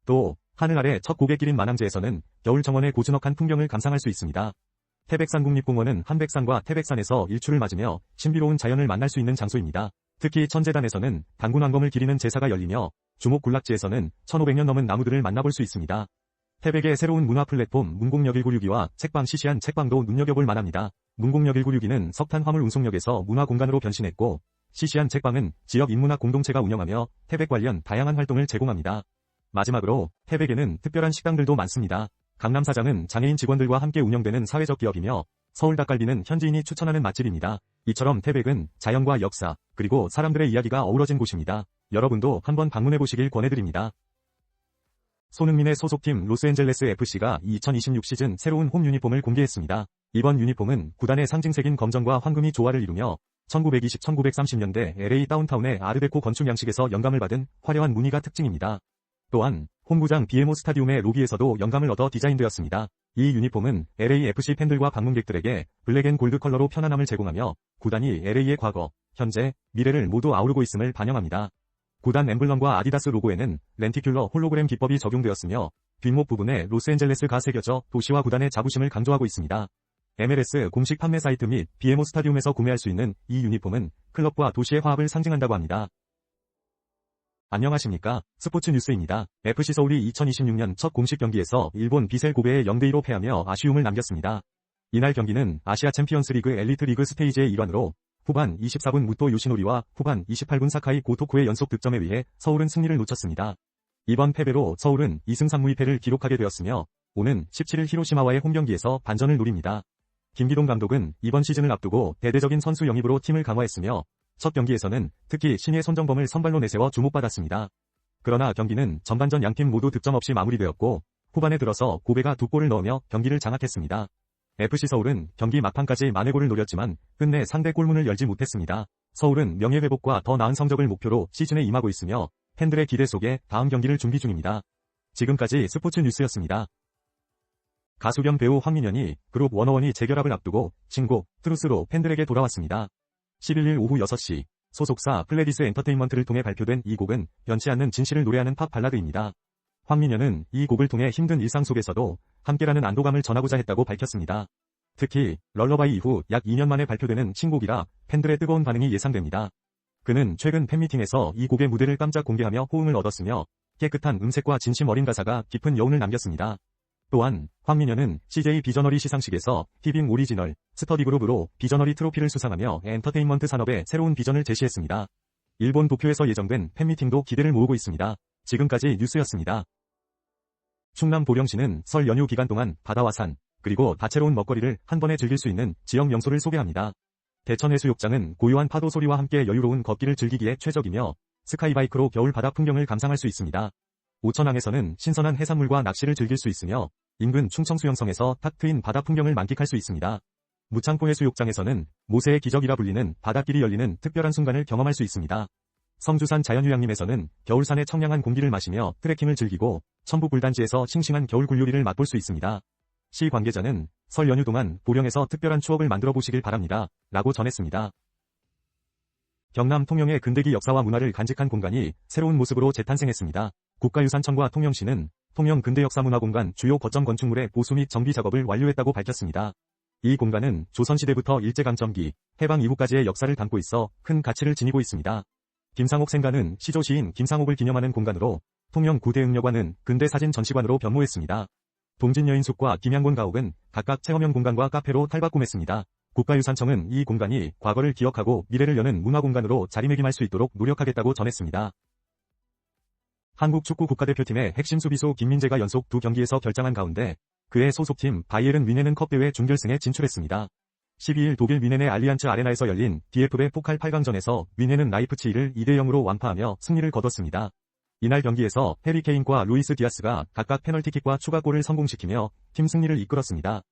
[SPEAKER 1] 또 하늘 아래 첫 고갯길인 만항제에서는 겨울 정원의 고즈넉한 풍경을 감상할 수 있습니다. 태백산 국립공원은 한백산과 태백산에서 일출을 맞으며 신비로운 자연을 만날 수 있는 장소입니다. 특히 천재단에서는 단군왕검을 기리는 제사가 열리며 주목군락지에서는 1,500년 넘은 나무들을 만나볼 수 있습니다. 태백의 새로운 문화 플랫폼 문곡역 196기와 책방 시시한 책방도 눈여겨볼 만합니다. 문곡역 196기는 석탄 화물 운송역에서 문화 공간으로 변신했고 시시한 책방은 지역 인문학 공동체가 운영하며 태백 관련 다양한 활동을 제공합니다. 마지막으로 태백에는 특별한 식당들도 많습니다. 강남사장은 장애인 직원들과 함께 운영되는 사회적 기업이며 서울닭갈비는 현지인이 추천하는 맛집입니다. 이처럼 태백은 자연과 역사, 그리고 사람들의 이야기가 어우러진 곳입니다. 여러분도 한번 방문해보시길 권해드립니다. 손흥민의 소속팀 로스앤젤레스 FC가 2026 시즌 새로운 홈 유니폼을 공개했습니다. 이번 유니폼은 구단의 상징색인 검정과 황금이 조화를 이루며 1920-1930년대 LA 다운타운의 아르데코 건축 양식에서 영감을 받은 화려한 무늬가 특징입니다. 또한 홈구장 BMO 스타디움의 로비에서도 영감을 얻어 디자인되었습니다. 이 유니폼은 LAFC 팬들과 방문객들에게 블랙앤골드 컬러로 편안함을 제공하며 구단이 LA의 과거, 현재, 미래를 모두 아우르고 있음을 반영합니다. 구단 엠블럼과 아디다스 로고에는 렌티큘러 홀로그램 기법이 적용되었으며 뒷목 부분에 로스앤젤레스가 새겨져 도시와 구단의 자부심을 강조하고 있습니다. MLS 공식 판매 사이트 및 BMO 스타디움에서 구매할 수 있는 이 유니폼은 클럽과 도시의 화합을 상징한다고 합니다. 안녕하십니까? 스포츠 뉴스입니다. FC 서울이 2026년 첫 공식 경기에서 일본 비셀 고베에 0대2로 패하며 아쉬움을 남겼습니다. 이날 경기는 아시아 챔피언스 리그 엘리트 리그 스테이지의 일환으로 후반 24분 무토 요시노리와 후반 28분 사카이 고토쿠의 연속 득점에 의해 서울은 승리를 놓쳤습니다. 이번 패배로 서울은 2승 3무이패를 기록하게 되었으며 오는 17일 히로시마와의 홈경기에서 반전을 노립니다. 김기동 감독은 이번 시즌을 앞두고 대대적인 선수 영입으로 팀을 강화했으며 첫 경기에서는 특히 신예 손정범을 선발로 내세워 주목받았습니다. 그러나 경기는 전반전 양팀 모두 득점 없이 마무리되었고 후반에 들어서 고베가 2골을 넣으며 경기를 장악했습니다. FC 서울은 경기 막판까지 만회골을 노렸지만 끝내 상대 골문을 열지 못했습니다. 서울은 명예회복과 더 나은 성적을 목표로 시즌에 임하고 있으며 팬들의 기대 속에 다음 경기를 준비 중입니다. 지금까지 스포츠 뉴스였습니다. 가수 겸 배우 황민현이 그룹 워너원이 재결합을 앞두고 신곡 트루스로 팬들에게 돌아왔습니다. 11일 오후 6시 소속사 플레디스 엔터테인먼트를 통해 발표된 이 곡은 변치 않는 진실을 노래하는 팝 발라드입니다. 황민현은 이 곡을 통해 힘든 일상 속에서도 함께라는 안도감을 전하고자 했다고 밝혔습니다. 특히 럴러바이 이후 약 2년 만에 발표되는 신곡이라 팬들의 뜨거운 반응이 예상됩니다. 그는 최근 팬미팅에서 이 곡의 무대를 깜짝 공개하며 호응을 얻었으며 깨끗한 음색과 진심 어린 가사가 깊은 여운을 남겼습니다. 또한 황민현은 CJ 비저너리 시상식에서 히빙 오리지널 스터디 그룹으로 비저너리 트로피를 수상하며 엔터테인먼트 산업에 새로운 비전을 제시했습니다. 일본 도쿄에서 예정된 팬미팅도 기대를 모으고 있습니다. 지금까지 뉴스였습니다. 충남 보령시는 설 연휴 기간 동안 바다와 산, 그리고 다채로운 먹거리를 한 번에 즐길 수 있는 지역 명소를 소개합니다. 대천해수욕장은 고요한 파도 소리와 함께 여유로운 걷기를 즐기기에 최적이며 스카이바이크로 겨울 바다 풍경을 감상할 수 있습니다. 오천항에서는 신선한 해산물과 낚시를 즐길 수 있으며 인근 충청수영성에서 탁 트인 바다 풍경을 만끽할 수 있습니다. 무창포 해수욕장에서는 모세의 기적이라 불리는 바닷길이 열리는 특별한 순간을 경험할 수 있습니다. 성주산 자연휴양림에서는 겨울산의 청량한 공기를 마시며 트레킹을 즐기고 천부굴단지에서 싱싱한 겨울 굴요리를 맛볼 수 있습니다. 시 관계자는 설 연휴 동안 보령에서 특별한 추억을 만들어 보시길 바랍니다. 라고 전했습니다. 경남 통영의 근대기 역사와 문화를 간직한 공간이 새로운 모습으로 재탄생했습니다. 국가유산청과 통영시는 통영 근대역사문화공간 주요 거점 건축물의 보수 및 정비 작업을 완료했다고 밝혔습니다. 이 공간은 조선시대부터 일제강점기, 해방 이후까지의 역사를 담고 있어 큰 가치를 지니고 있습니다. 김상옥 생가는 시조 시인 김상옥을 기념하는 공간으로, 통영 구대응려관은 근대사진 전시관으로 변모했습니다. 동진여인숙과 김양곤 가옥은 각각 체험형 공간과 카페로 탈바꿈했습니다. 국가유산청은 이 공간이 과거를 기억하고 미래를 여는 문화공간으로 자리매김할 수 있도록 노력하겠다고 전했습니다. 한국 축구 국가대표팀의 핵심 수비수 김민재가 연속 2경기에서 결장한 가운데 그의 소속팀 바이에른 뮌헨은 컵 대회 준결승에 진출했습니다. 12일 독일 뮌헨의 알리안츠 아레나에서 열린 DFB 포칼 8강전에서 뮌헨은 라이프치히를 2대0으로 완파하며 승리를 거뒀습니다. 이날 경기에서 해리 케인과 루이스 디아스가 각각 페널티킥과 추가골을 성공시키며 팀 승리를 이끌었습니다.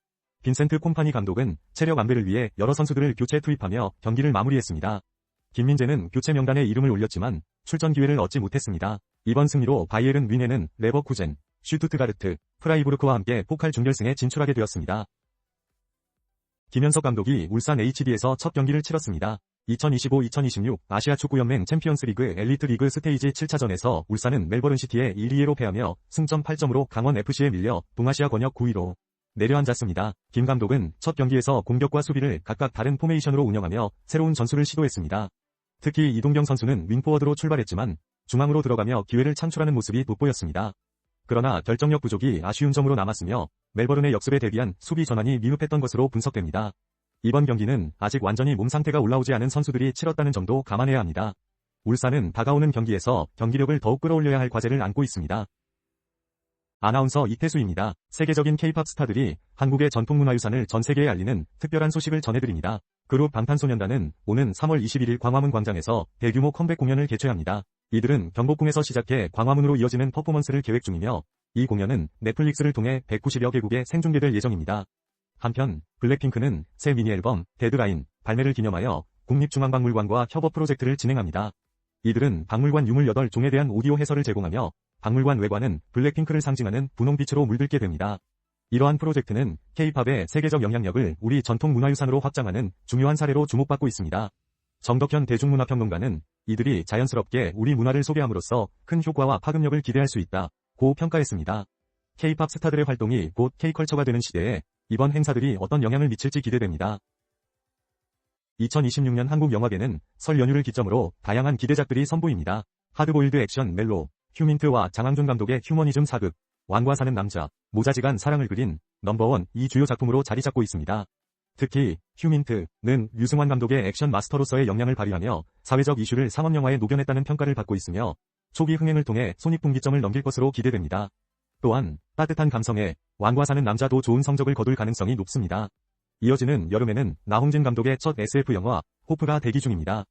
[SPEAKER 1] 빈센트 콤파니 감독은 체력 안배를 위해 여러 선수들을 교체 투입하며 경기를 마무리했습니다. 김민재는 교체 명단에 이름을 올렸지만 출전 기회를 얻지 못했습니다. 이번 승리로 바이에른 뮌헨은 레버쿠젠, 슈투트가르트, 프라이부르크와 함께 포칼 준결승에 진출하게 되었습니다. 김현석 감독이 울산 HD에서 첫 경기를 치렀습니다. 2025-2026 아시아축구연맹 챔피언스리그 엘리트리그 스테이지 7차전에서 울산은 멜버른시티에 1-2로 패하며 승점 8점으로 강원FC에 밀려 동아시아 권역 9위로 내려앉았습니다. 김 감독은 첫 경기에서 공격과 수비를 각각 다른 포메이션으로 운영하며 새로운 전술을 시도했습니다. 특히 이동경 선수는 윙포워드로 출발했지만 중앙으로 들어가며 기회를 창출하는 모습이 돋보였습니다. 그러나 결정력 부족이 아쉬운 점으로 남았으며 멜버른의 역습에 대비한 수비 전환이 미흡했던 것으로 분석됩니다. 이번 경기는 아직 완전히 몸 상태가 올라오지 않은 선수들이 치렀다는 점도 감안해야 합니다. 울산은 다가오는 경기에서 경기력을 더욱 끌어올려야 할 과제를 안고 있습니다. 아나운서 이태수입니다. 세계적인 K-팝 스타들이 한국의 전통문화유산을 전 세계에 알리는 특별한 소식을 전해드립니다. 그룹 방탄소년단은 오는 3월 21일 광화문 광장에서 대규모 컴백 공연을 개최합니다. 이들은 경복궁에서 시작해 광화문으로 이어지는 퍼포먼스를 계획 중이며 이 공연은 넷플릭스를 통해 190여 개국에 생중계될 예정입니다. 한편 블랙핑크는 새 미니 앨범 데드라인 발매를 기념하여 국립중앙박물관과 협업 프로젝트를 진행합니다. 이들은 박물관 유물 8종에 대한 오디오 해설을 제공하며 박물관 외관은 블랙핑크를 상징하는 분홍빛으로 물들게 됩니다. 이러한 프로젝트는 K-팝의 세계적 영향력을 우리 전통문화유산으로 확장하는 중요한 사례로 주목받고 있습니다. 정덕현 대중문화평론가는 이들이 자연스럽게 우리 문화를 소개함으로써 큰 효과와 파급력을 기대할 수 있다고 평가했습니다. K-팝 스타들의 활동이 곧 K-컬처가 되는 시대에 이번 행사들이 어떤 영향을 미칠지 기대됩니다. 2026년 한국 영화계는 설 연휴를 기점으로 다양한 기대작들이 선보입니다. 하드보일드 액션 멜로, 휴민트와 장항준 감독의 휴머니즘 사극, 왕과 사는 남자, 모자지간 사랑을 그린 넘버원 이 주요 작품으로 자리 잡고 있습니다. 특히 휴민트는 류승환 감독의 액션 마스터로서의 역량을 발휘하며 사회적 이슈를 상업영화에 녹여냈다는 평가를 받고 있으며 초기 흥행을 통해 손익분기점을 넘길 것으로 기대됩니다. 또한 따뜻한 감성의 왕과 사는 남자도 좋은 성적을 거둘 가능성이 높습니다. 이어지는 여름에는 나홍진 감독의 첫 SF 영화 호프가 대기 중입니다.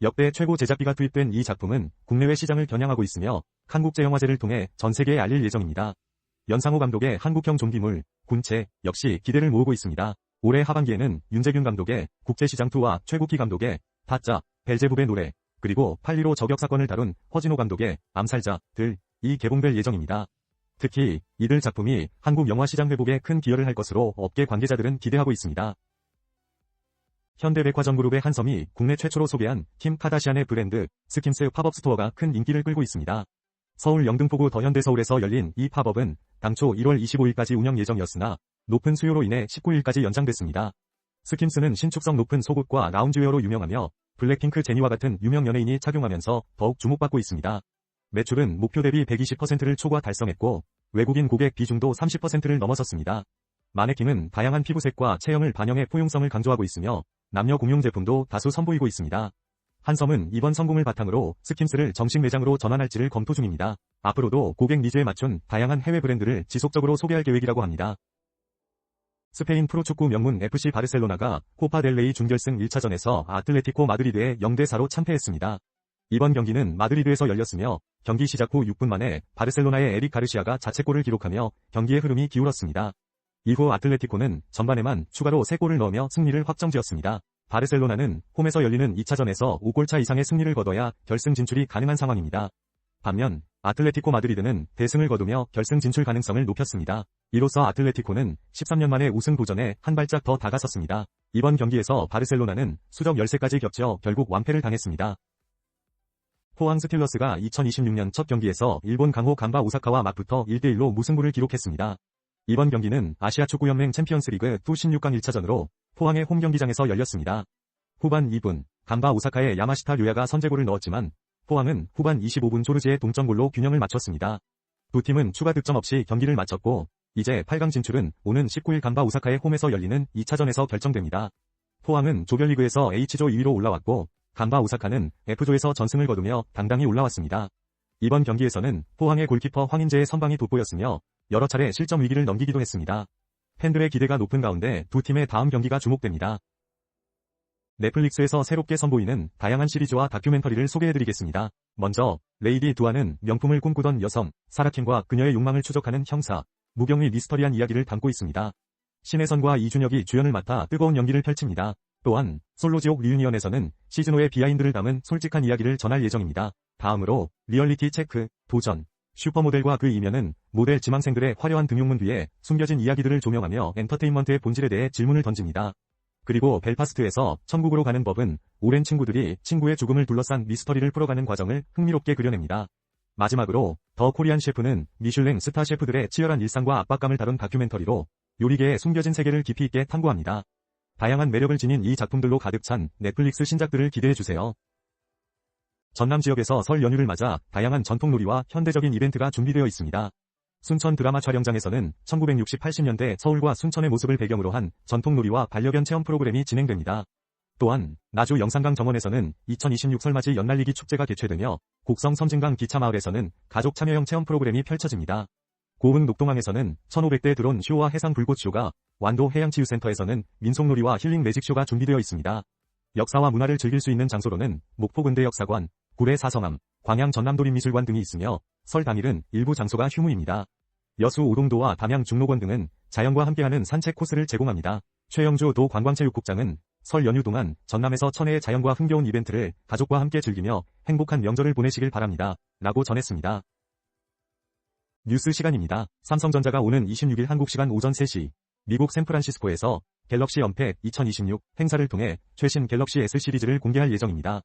[SPEAKER 1] 역대 최고 제작비가 투입된 이 작품은 국내외 시장을 겨냥하고 있으며 한국제영화제를 통해 전 세계에 알릴 예정입니다. 연상호 감독의 한국형 좀비물 군체 역시 기대를 모으고 있습니다. 올해 하반기에는 윤재균 감독의 국제시장2와 최국희 감독의 타짜, 벨제부의 노래, 그리고 8.15 저격사건을 다룬 허진호 감독의 암살자들이 개봉될 예정입니다. 특히 이들 작품이 한국 영화 시장 회복에 큰 기여를 할 것으로 업계 관계자들은 기대하고 있습니다. 현대백화점그룹의 한섬이 국내 최초로 소개한 킴 카다시안의 브랜드 스킨스 팝업 스토어가 큰 인기를 끌고 있습니다. 서울 영등포구 더현대서울에서 열린 이 팝업은 당초 1월 25일까지 운영 예정이었으나 높은 수요로 인해 19일까지 연장됐습니다. 스킨스는 신축성 높은 속옷과 라운지웨어로 유명하며 블랙핑크 제니와 같은 유명 연예인이 착용하면서 더욱 주목받고 있습니다. 매출은 목표 대비 120%를 초과 달성했고 외국인 고객 비중도 30%를 넘어섰습니다. 마네킹은 다양한 피부색과 체형을 반영해 포용성을 강조하고 있으며 남녀 공용 제품도 다수 선보이고 있습니다. 한섬은 이번 성공을 바탕으로 스킨스를 정식 매장으로 전환할지를 검토 중입니다. 앞으로도 고객 니즈에 맞춘 다양한 해외 브랜드를 지속적으로 소개할 계획이라고 합니다. 스페인 프로축구 명문 FC 바르셀로나가 코파 델레이 준결승 1차전에서 아틀레티코 마드리드에 0대4로 참패했습니다. 이번 경기는 마드리드에서 열렸으며 경기 시작 후 6분 만에 바르셀로나의 에릭 가르시아가 자책골을 기록하며 경기의 흐름이 기울었습니다. 이후 아틀레티코는 전반에만 추가로 3골을 넣으며 승리를 확정지었습니다. 바르셀로나는 홈에서 열리는 2차전에서 5골차 이상의 승리를 거둬야 결승 진출이 가능한 상황입니다. 반면 아틀레티코 마드리드는 대승을 거두며 결승 진출 가능성을 높였습니다. 이로써 아틀레티코는 13년 만에 우승 도전에 한 발짝 더 다가섰습니다. 이번 경기에서 바르셀로나는 수적 열세까지 겹쳐 결국 완패를 당했습니다. 포항 스틸러스가 2026년 첫 경기에서 일본 강호 간바 오사카와 맞붙어 1대1로 무승부를 기록했습니다. 이번 경기는 아시아 축구연맹 챔피언스리그 2 16강 1차전으로 포항의 홈경기장에서 열렸습니다. 후반 2분, 간바 오사카의 야마시타 료야가 선제골을 넣었지만 포항은 후반 25분 조르지의 동점골로 균형을 맞췄습니다. 두 팀은 추가 득점 없이 경기를 마쳤고 이제 8강 진출은 오는 19일 간바 오사카의 홈에서 열리는 2차전에서 결정됩니다. 포항은 조별리그에서 H조 2위로 올라왔고 간바 오사카는 F조에서 전승을 거두며 당당히 올라왔습니다. 이번 경기에서는 포항의 골키퍼 황인재의 선방이 돋보였으며 여러 차례 실점 위기를 넘기기도 했습니다. 팬들의 기대가 높은 가운데 두 팀의 다음 경기가 주목됩니다. 넷플릭스에서 새롭게 선보이는 다양한 시리즈와 다큐멘터리를 소개해드리겠습니다. 먼저 레이디 두아는 명품을 꿈꾸던 여성 사라킴과 그녀의 욕망을 추적하는 형사 무경의 미스터리한 이야기를 담고 있습니다. 신혜선과 이준혁이 주연을 맡아 뜨거운 연기를 펼칩니다. 또한 솔로지옥 리유니언에서는 시즌5의 비하인드를 담은 솔직한 이야기를 전할 예정입니다. 다음으로 리얼리티 체크 도전 슈퍼모델과 그 이면은 모델 지망생들의 화려한 등용문 뒤에 숨겨진 이야기들을 조명하며 엔터테인먼트의 본질에 대해 질문을 던집니다. 그리고 벨파스트에서 천국으로 가는 법은 오랜 친구들이 친구의 죽음을 둘러싼 미스터리를 풀어가는 과정을 흥미롭게 그려냅니다. 마지막으로 더 코리안 셰프는 미슐랭 스타 셰프들의 치열한 일상과 압박감을 다룬 다큐멘터리로 요리계의 숨겨진 세계를 깊이 있게 탐구합니다. 다양한 매력을 지닌 이 작품들로 가득 찬 넷플릭스 신작들을 기대해주세요. 전남 지역에서 설 연휴를 맞아 다양한 전통놀이와 현대적인 이벤트가 준비되어 있습니다. 순천 드라마 촬영장에서는 1960-80년대 서울과 순천의 모습을 배경으로 한 전통놀이와 반려견 체험 프로그램이 진행됩니다. 또한 나주 영산강 정원에서는 2026 설맞이 연날리기 축제가 개최되며 곡성 섬진강 기차마을에서는 가족 참여형 체험 프로그램이 펼쳐집니다. 고흥 녹동항에서는 1500대 드론 쇼와 해상 불꽃쇼가, 완도 해양치유센터에서는 민속놀이와 힐링 매직쇼가 준비되어 있습니다. 역사와 문화를 즐길 수 있는 장소로는 목포근대역사관, 구례 사성암, 광양 전남도립미술관 등이 있으며 설 당일은 일부 장소가 휴무입니다. 여수 오동도와 담양 중록원 등은 자연과 함께하는 산책 코스를 제공합니다. 최영주 도 관광체육국장은 설 연휴 동안 전남에서 천혜의 자연과 흥겨운 이벤트를 가족과 함께 즐기며 행복한 명절을 보내시길 바랍니다. 라고 전했습니다. 뉴스 시간입니다. 삼성전자가 오는 26일 한국시간 오전 3시 미국 샌프란시스코에서 갤럭시 언팩 2026 행사를 통해 최신 갤럭시 S 시리즈를 공개할 예정입니다.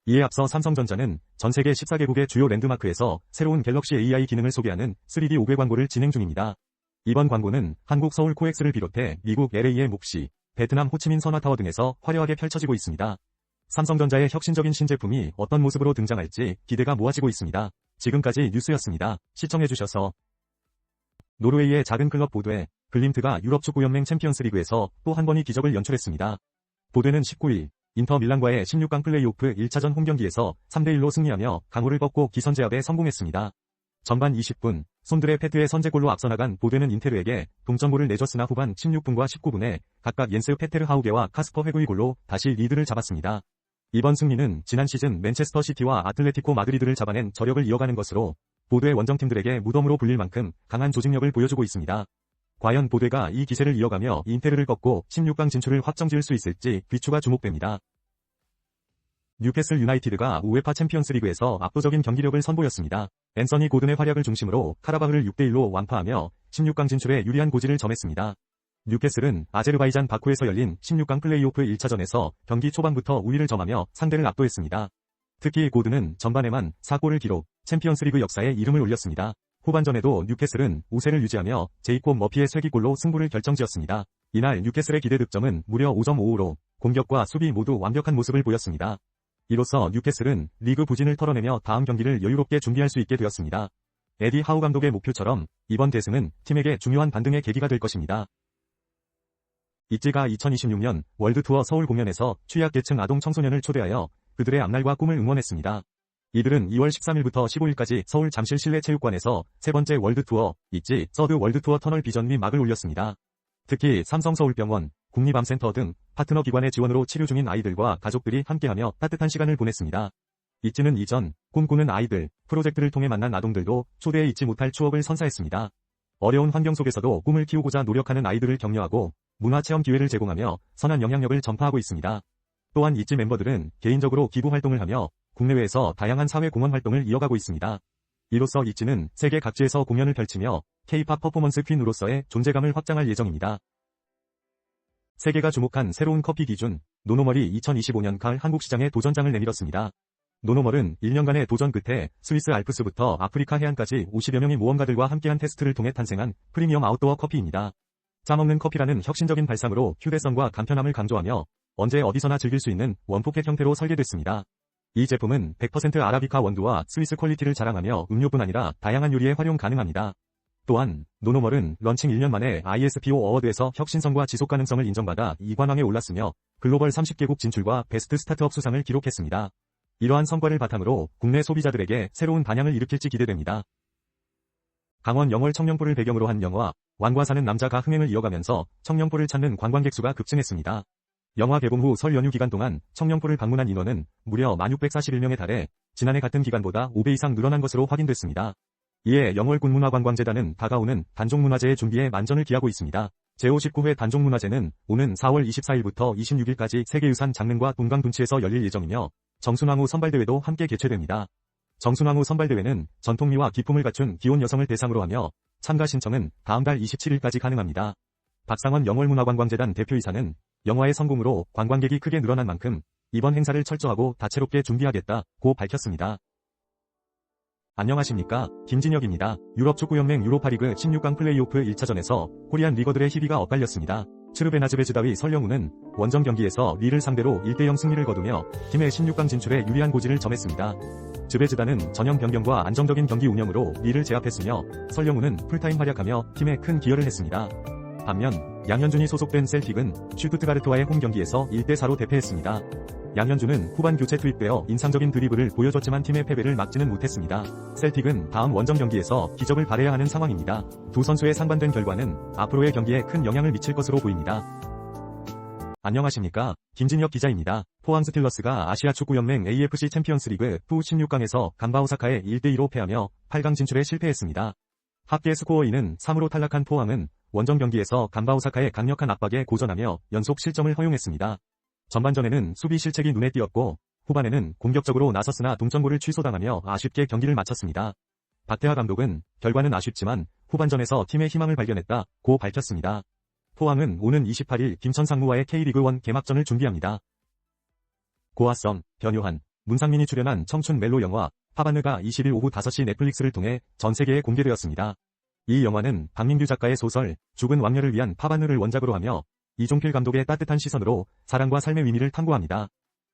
[SPEAKER 1] 이에 앞서 삼성전자는 전세계 14개국의 주요 랜드마크에서 새로운 갤럭시 AI 기능을 소개하는 3D 5개 광고를 진행 중입니다. 이번 광고는 한국 서울 코엑스를 비롯해 미국 LA의 몫이, 베트남 호치민 선화타워 등에서 화려하게 펼쳐지고 있습니다. 삼성전자의 혁신적인 신제품이 어떤 모습으로 등장할지 기대가 모아지고 있습니다. 지금까지 뉴스였습니다. 시청해주셔서 노르웨이의 작은 클럽 보드에 글림트가 유럽축구연맹 챔피언스리그에서 또 한 번의 기적을 연출했습니다. 보드는 19일 인터 밀란과의 16강 플레이오프 1차전 홈경기에서 3대1로 승리하며 강호를 꺾고 기선제압에 성공했습니다. 전반 20분 손드레 페트의 선제골로 앞서 나간 보드는 인테르에게 동점골을 내줬으나 후반 16분과 19분에 각각 옌스 페테르 하우게와 카스퍼 회구의 골로 다시 리드를 잡았습니다. 이번 승리는 지난 시즌 맨체스터 시티와 아틀레티코 마드리드를 잡아낸 저력을 이어가는 것으로 보드의 원정팀들에게 무덤으로 불릴 만큼 강한 조직력을 보여주고 있습니다. 과연 보드가 이 기세를 이어가며 인테르를 꺾고 16강 진출을 확정지을 수 있을지 귀추가 주목됩니다. 뉴캐슬 유나이티드가 우에파 챔피언스리그에서 압도적인 경기력을 선보였습니다. 앤서니 고든의 활약을 중심으로 카라바흐를 6대1로 완파하며 16강 진출에 유리한 고지를 점했습니다. 뉴캐슬은 아제르바이잔 바쿠에서 열린 16강 플레이오프 1차전에서 경기 초반부터 우위를 점하며 상대를 압도했습니다. 특히 고든은 전반에만 4골을 기록, 챔피언스리그 역사에 이름을 올렸습니다. 후반전에도 뉴캐슬은 우세를 유지하며 제이콥 머피의 쐐기골로 승부를 결정지었습니다. 이날 뉴캐슬의 기대 득점은 무려 5.55로 공격과 수비 모두 완벽한 모습을 보였습니다. 이로써 뉴캐슬은 리그 부진을 털어내며 다음 경기를 여유롭게 준비할 수 있게 되었습니다. 에디 하우 감독의 목표처럼 이번 대승은 팀에게 중요한 반등의 계기가 될 것입니다. 있지가 2026년 월드투어 서울 공연에서 취약계층 아동 청소년을 초대하여 그들의 앞날과 꿈을 응원했습니다. 이들은 2월 13일부터 15일까지 서울 잠실 실내체육관에서 세 번째 월드투어 있지 서드 월드투어 터널 비전 및 막을 올렸습니다. 특히 삼성서울병원, 국립암센터 등 파트너 기관의 지원으로 치료 중인 아이들과 가족들이 함께하며 따뜻한 시간을 보냈습니다. 있지는 이전 꿈꾸는 아이들 프로젝트를 통해 만난 아동들도 초대해 잊지 못할 추억을 선사했습니다. 어려운 환경 속에서도 꿈을 키우고자 노력하는 아이들을 격려하고 문화체험 기회를 제공하며 선한 영향력을 전파하고 있습니다. 또한 이지 멤버들은 개인적으로 기부 활동을 하며 국내외에서 다양한 사회 공헌 활동을 이어가고 있습니다. 이로써 이지는 세계 각지에서 공연을 펼치며 K-팝 퍼포먼스 퀸으로서의 존재감을 확장할 예정입니다. 세계가 주목한 새로운 커피 기준, 노노멀이 2025년 가을 한국 시장에 도전장을 내밀었습니다. 노노멀은 1년간의 도전 끝에 스위스 알프스부터 아프리카 해안까지 50여 명의 모험가들과 함께한 테스트를 통해 탄생한 프리미엄 아웃도어 커피입니다. 짜먹는 커피라는 혁신적인 발상으로 휴대성과 간편함을 강조하며 언제 어디서나 즐길 수 있는 원포켓 형태로 설계됐습니다. 이 제품은 100% 아라비카 원두와 스위스 퀄리티를 자랑하며 음료뿐 아니라 다양한 요리에 활용 가능합니다. 또한 노노멀은 런칭 1년 만에 ISPO 어워드에서 혁신성과 지속가능성을 인정받아 2관왕에 올랐으며 글로벌 30개국 진출과 베스트 스타트업 수상을 기록했습니다. 이러한 성과를 바탕으로 국내 소비자들에게 새로운 반향을 일으킬지 기대됩니다. 강원 영월 청령포를 배경으로 한 영화 왕과 사는 남자가 흥행을 이어가면서 청령포를 찾는 관광객 수가 급증했습니다. 영화 개봉 후 설 연휴 기간 동안 청령포를 방문한 인원은 무려 1641명에 달해 지난해 같은 기간보다 5배 이상 늘어난 것으로 확인됐습니다. 이에 영월군문화관광재단은 다가오는 단종문화제의 준비에 만전을 기하고 있습니다. 제59회 단종문화제는 오는 4월 24일부터 26일까지 세계유산 장릉과 동강둔치에서 열릴 예정이며 정순왕후 선발대회도 함께 개최됩니다. 정순왕후 선발대회는 전통미와 기품을 갖춘 기혼 여성을 대상으로 하며 참가 신청은 다음 달 27일까지 가능합니다. 박상원 영월문화관광재단 대표이사는 영화의 성공으로 관광객이 크게 늘어난 만큼 이번 행사를 철저하고 다채롭게 준비하겠다고 밝혔습니다. 안녕하십니까, 김진혁입니다. 유럽축구연맹 유로파리그 16강 플레이오프 1차전에서 코리안 리거들의 희비가 엇갈렸습니다. 츠르베나즈베즈다위 설령우는 원정 경기에서 리를 상대로 1대0 승리를 거두며 팀의 16강 진출에 유리한 고지를 점했습니다. 즈베즈다는 전형 변경과 안정적인 경기 운영으로 리를 제압했으며 설령우는 풀타임 활약하며 팀에 큰 기여를 했습니다. 반면 양현준이 소속된 셀틱은 슈투트가르트와의 홈 경기에서 1대4로 대패했습니다. 양현준은 후반 교체 투입되어 인상적인 드리블을 보여줬지만 팀의 패배를 막지는 못했습니다. 셀틱은 다음 원정 경기에서 기적을 발해야 하는 상황입니다. 두 선수의 상반된 결과는 앞으로의 경기에 큰 영향을 미칠 것으로 보입니다. 안녕하십니까, 김진혁 기자입니다. 포항 스틸러스가 아시아축구연맹 AFC 챔피언스리그 후 16강에서 간바 오사카에 1대2로 패하며 8강 진출에 실패했습니다. 합계 스코어 2는 3으로 탈락한 포항은 원정 경기에서 간바 오사카의 강력한 압박에 고전하며 연속 실점을 허용했습니다. 전반전에는 수비 실책이 눈에 띄었고 후반에는 공격적으로 나섰으나 동점골을 취소당하며 아쉽게 경기를 마쳤습니다. 박태하 감독은 결과는 아쉽지만 후반전에서 팀의 희망을 발견했다고 밝혔습니다. 포항은 오는 28일 김천상무와의 K리그1 개막전을 준비합니다. 고아성, 변요한, 문상민이 출연한 청춘 멜로 영화 파바느가 20일 오후 5시 넷플릭스를 통해 전 세계에 공개되었습니다. 이 영화는 박민규 작가의 소설 죽은 왕녀를 위한 파바느를 원작으로 하며 이종필 감독의 따뜻한 시선으로 사랑과 삶의 의미를 탐구합니다.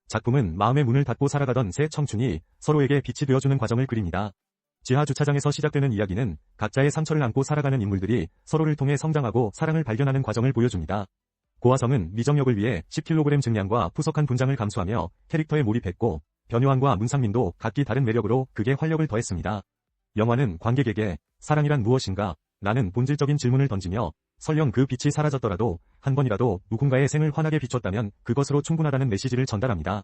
[SPEAKER 1] 작품은 마음의 문을 닫고 살아가던 새 청춘이 서로에게 빛이 되어주는 과정을 그립니다. 지하 주차장에서 시작되는 이야기는 각자의 상처를 안고 살아가는 인물들이 서로를 통해 성장하고 사랑을 발견하는 과정을 보여줍니다. 고아성은 미정역을 위해 10kg 증량과 푸석한 분장을 감수하며 캐릭터에 몰입했고 변요한과 문상민도 각기 다른 매력으로 극에 활력을 더했습니다. 영화는 관객에게 사랑이란 무엇인가? 라는 본질적인 질문을 던지며 설령 그 빛이 사라졌더라도 한 번이라도 누군가의 생을 환하게 비췄다면 그것으로 충분하다는 메시지를 전달합니다.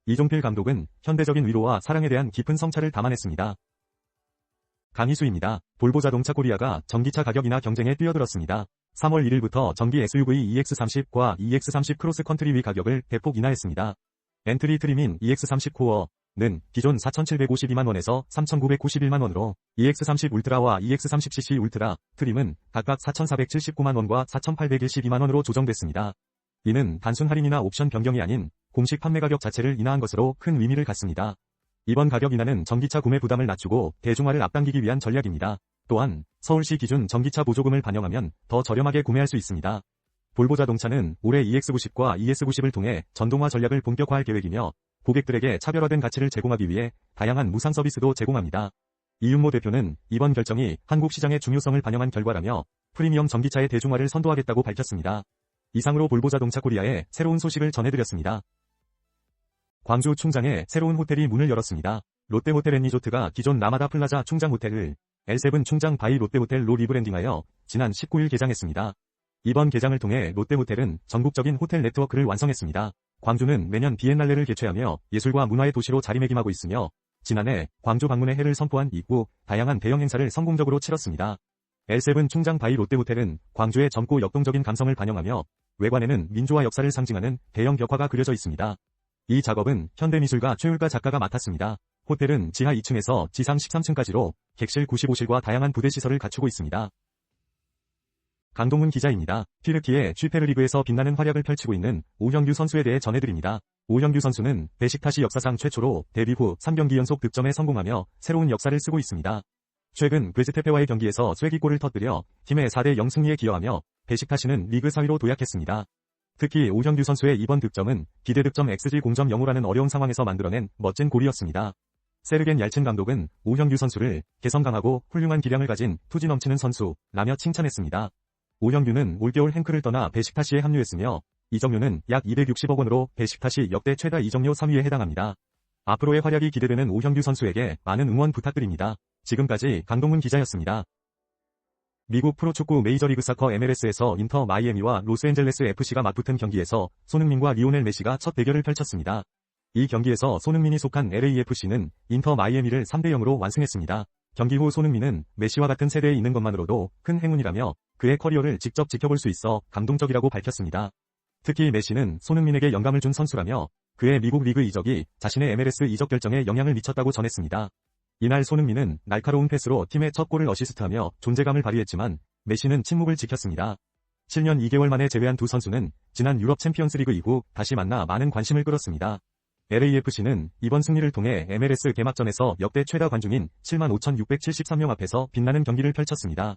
[SPEAKER 1] 이종필 감독은 현대적인 위로와 사랑에 대한 깊은 성찰을 담아냈습니다. 강희수입니다. 볼보 자동차 코리아가 전기차 가격 인하 경쟁에 뛰어들었습니다. 3월 1일부터 전기 SUV EX30과 EX30 크로스 컨트리 위 가격을 대폭 인하했습니다. 엔트리 트림인 EX30 코어는 기존 4,752만원에서 3,991만원으로 EX30 울트라와 EX30cc 울트라 트림은 각각 4,479만원과 4,812만원으로 조정됐습니다. 이는 단순 할인이나 옵션 변경이 아닌 공식 판매 가격 자체를 인하한 것으로 큰 의미를 갖습니다. 이번 가격 인하는 전기차 구매 부담을 낮추고 대중화를 앞당기기 위한 전략입니다. 또한 서울시 기준 전기차 보조금을 반영하면 더 저렴하게 구매할 수 있습니다. 볼보 자동차는 올해 EX90과 ES90을 통해 전동화 전략을 본격화할 계획이며 고객들에게 차별화된 가치를 제공하기 위해 다양한 무상 서비스도 제공합니다. 이윤모 대표는 이번 결정이 한국 시장의 중요성을 반영한 결과라며 프리미엄 전기차의 대중화를 선도하겠다고 밝혔습니다. 이상으로 볼보 자동차 코리아의 새로운 소식을 전해드렸습니다. 광주 충장에 새로운 호텔이 문을 열었습니다. 롯데호텔 앤 리조트가 기존 라마다 플라자 충장 호텔을 L7 충장 바이 롯데호텔로 리브랜딩하여 지난 19일 개장했습니다. 이번 개장을 통해 롯데호텔은 전국적인 호텔 네트워크를 완성했습니다. 광주는 매년 비엔날레를 개최하며 예술과 문화의 도시로 자리매김하고 있으며 지난해 광주 방문의 해를 선포한 이후 다양한 대형 행사를 성공적으로 치렀습니다. L7 충장 바이 롯데호텔은 광주의 젊고 역동적인 감성을 반영하며 외관에는 민주화 역사를 상징하는 대형 벽화가 그려져 있습니다. 이 작업은 현대미술가 최울가 작가가 맡았습니다. 호텔은 지하 2층에서 지상 13층까지로 객실 95실과 다양한 부대 시설을 갖추고 있습니다. 강동문 기자입니다. 튀르키예 슈페르리그에서 빛나는 활약을 펼치고 있는 오형규 선수에 대해 전해드립니다. 오형규 선수는 베식타시 역사상 최초로 데뷔 후 3경기 연속 득점에 성공하며 새로운 역사를 쓰고 있습니다. 최근 괴즈테페와의 경기에서 쐐기골을 터뜨려 팀의 4대0 승리에 기여하며 베식타시는 리그 4위로 도약했습니다. 특히 오형규 선수의 이번 득점은 기대 득점 XG 0.05라는 어려운 상황에서 만들어낸 멋진 골이었습니다. 세르겐 얄친 감독은 오형규 선수를 개성 강하고 훌륭한 기량을 가진 투지 넘치는 선수라며 칭찬했습니다. 오형규는 올겨울 행크를 떠나 베식타시에 합류했으며 이적료는 약 260억 원으로 베식타시 역대 최다 이적료 3위에 해당합니다. 앞으로의 활약이 기대되는 오형규 선수에게 많은 응원 부탁드립니다. 지금까지 강동문 기자였습니다. 미국 프로축구 메이저리그 사커 MLS에서 인터 마이애미와 로스앤젤레스 FC가 맞붙은 경기에서 손흥민과 리오넬 메시가 첫 대결을 펼쳤습니다. 이 경기에서 손흥민이 속한 LAFC는 인터 마이애미를 3대0으로 완승했습니다. 경기 후 손흥민은 메시와 같은 세대에 있는 것만으로도 큰 행운이라며 그의 커리어를 직접 지켜볼 수 있어 감동적이라고 밝혔습니다. 특히 메시는 손흥민에게 영감을 준 선수라며 그의 미국 리그 이적이 자신의 MLS 이적 결정에 영향을 미쳤다고 전했습니다. 이날 손흥민은 날카로운 패스로 팀의 첫 골을 어시스트하며 존재감을 발휘했지만 메시는 침묵을 지켰습니다. 7년 2개월 만에 재회한 두 선수는 지난 유럽 챔피언스리그 이후 다시 만나 많은 관심을 끌었습니다. LAFC는 이번 승리를 통해 MLS 개막전에서 역대 최다 관중인 75,673명 앞에서 빛나는 경기를 펼쳤습니다.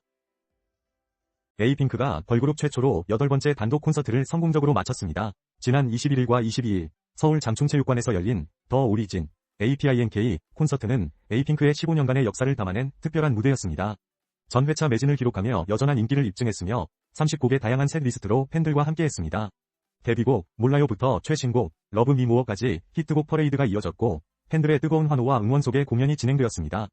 [SPEAKER 1] 에이핑크가 걸그룹 최초로 8번째 단독 콘서트를 성공적으로 마쳤습니다. 지난 21일과 22일 서울 장충체육관에서 열린 더 오리진 APINK 콘서트는 에이핑크의 15년간의 역사를 담아낸 특별한 무대였습니다. 전 회차 매진을 기록하며 여전한 인기를 입증했으며 30곡의 다양한 셋 리스트로 팬들과 함께했습니다. 데뷔곡 몰라요부터 최신곡 러브 미 모어까지 히트곡 퍼레이드가 이어졌고 팬들의 뜨거운 환호와 응원 속에 공연이 진행되었습니다.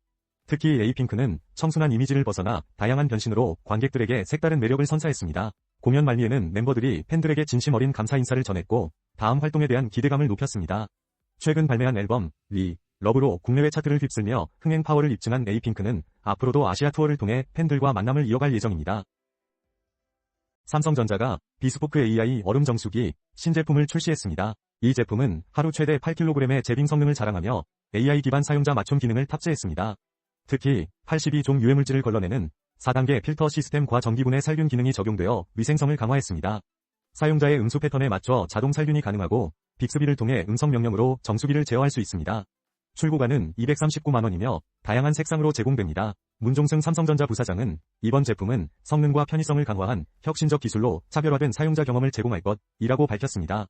[SPEAKER 1] 특히 에이핑크는 청순한 이미지를 벗어나 다양한 변신으로 관객들에게 색다른 매력을 선사했습니다. 공연 말미에는 멤버들이 팬들에게 진심 어린 감사 인사를 전했고 다음 활동에 대한 기대감을 높였습니다. 최근 발매한 앨범 리 러브로 국내외 차트를 휩쓸며 흥행 파워를 입증한 에이핑크는 앞으로도 아시아 투어를 통해 팬들과 만남을 이어갈 예정입니다. 삼성전자가 비스포크 AI 얼음 정수기 신제품을 출시했습니다. 이 제품은 하루 최대 8kg의 제빙 성능을 자랑하며 AI 기반 사용자 맞춤 기능을 탑재했습니다. 특히 82종 유해물질을 걸러내는 4단계 필터 시스템과 전기분해 살균 기능이 적용되어 위생성을 강화했습니다. 사용자의 음수 패턴에 맞춰 자동 살균이 가능하고 빅스비를 통해 음성 명령으로 정수기를 제어할 수 있습니다. 출고가는 239만 원이며 다양한 색상으로 제공됩니다. 문종승 삼성전자 부사장은 이번 제품은 성능과 편의성을 강화한 혁신적 기술로 차별화된 사용자 경험을 제공할 것이라고 밝혔습니다.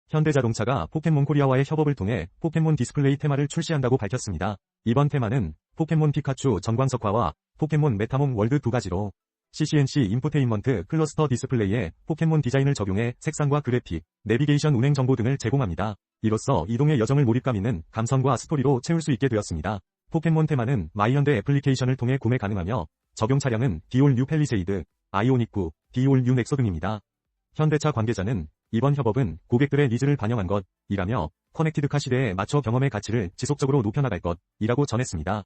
[SPEAKER 1] 현대자동차가 포켓몬 코리아와의 협업을 통해 포켓몬 디스플레이 테마를 출시한다고 밝혔습니다. 이번 테마는 포켓몬 피카츄 전광석화와 포켓몬 메타몽 월드 두 가지로 CCNC 인포테인먼트 클러스터 디스플레이에 포켓몬 디자인을 적용해 색상과 그래픽, 내비게이션 운행 정보 등을 제공합니다. 이로써 이동의 여정을 몰입감 있는 감성과 스토리로 채울 수 있게 되었습니다. 포켓몬 테마는 마이현대 애플리케이션을 통해 구매 가능하며 적용 차량은 디올 뉴 팰리세이드, 아이오닉 9, 디올 뉴 넥소 등입니다. 현대차 관계자는 이번 협업은 고객들의 니즈를 반영한 것이라며 커넥티드카 시대에 맞춰 경험의 가치를 지속적으로 높여나갈 것이라고 전했습니다.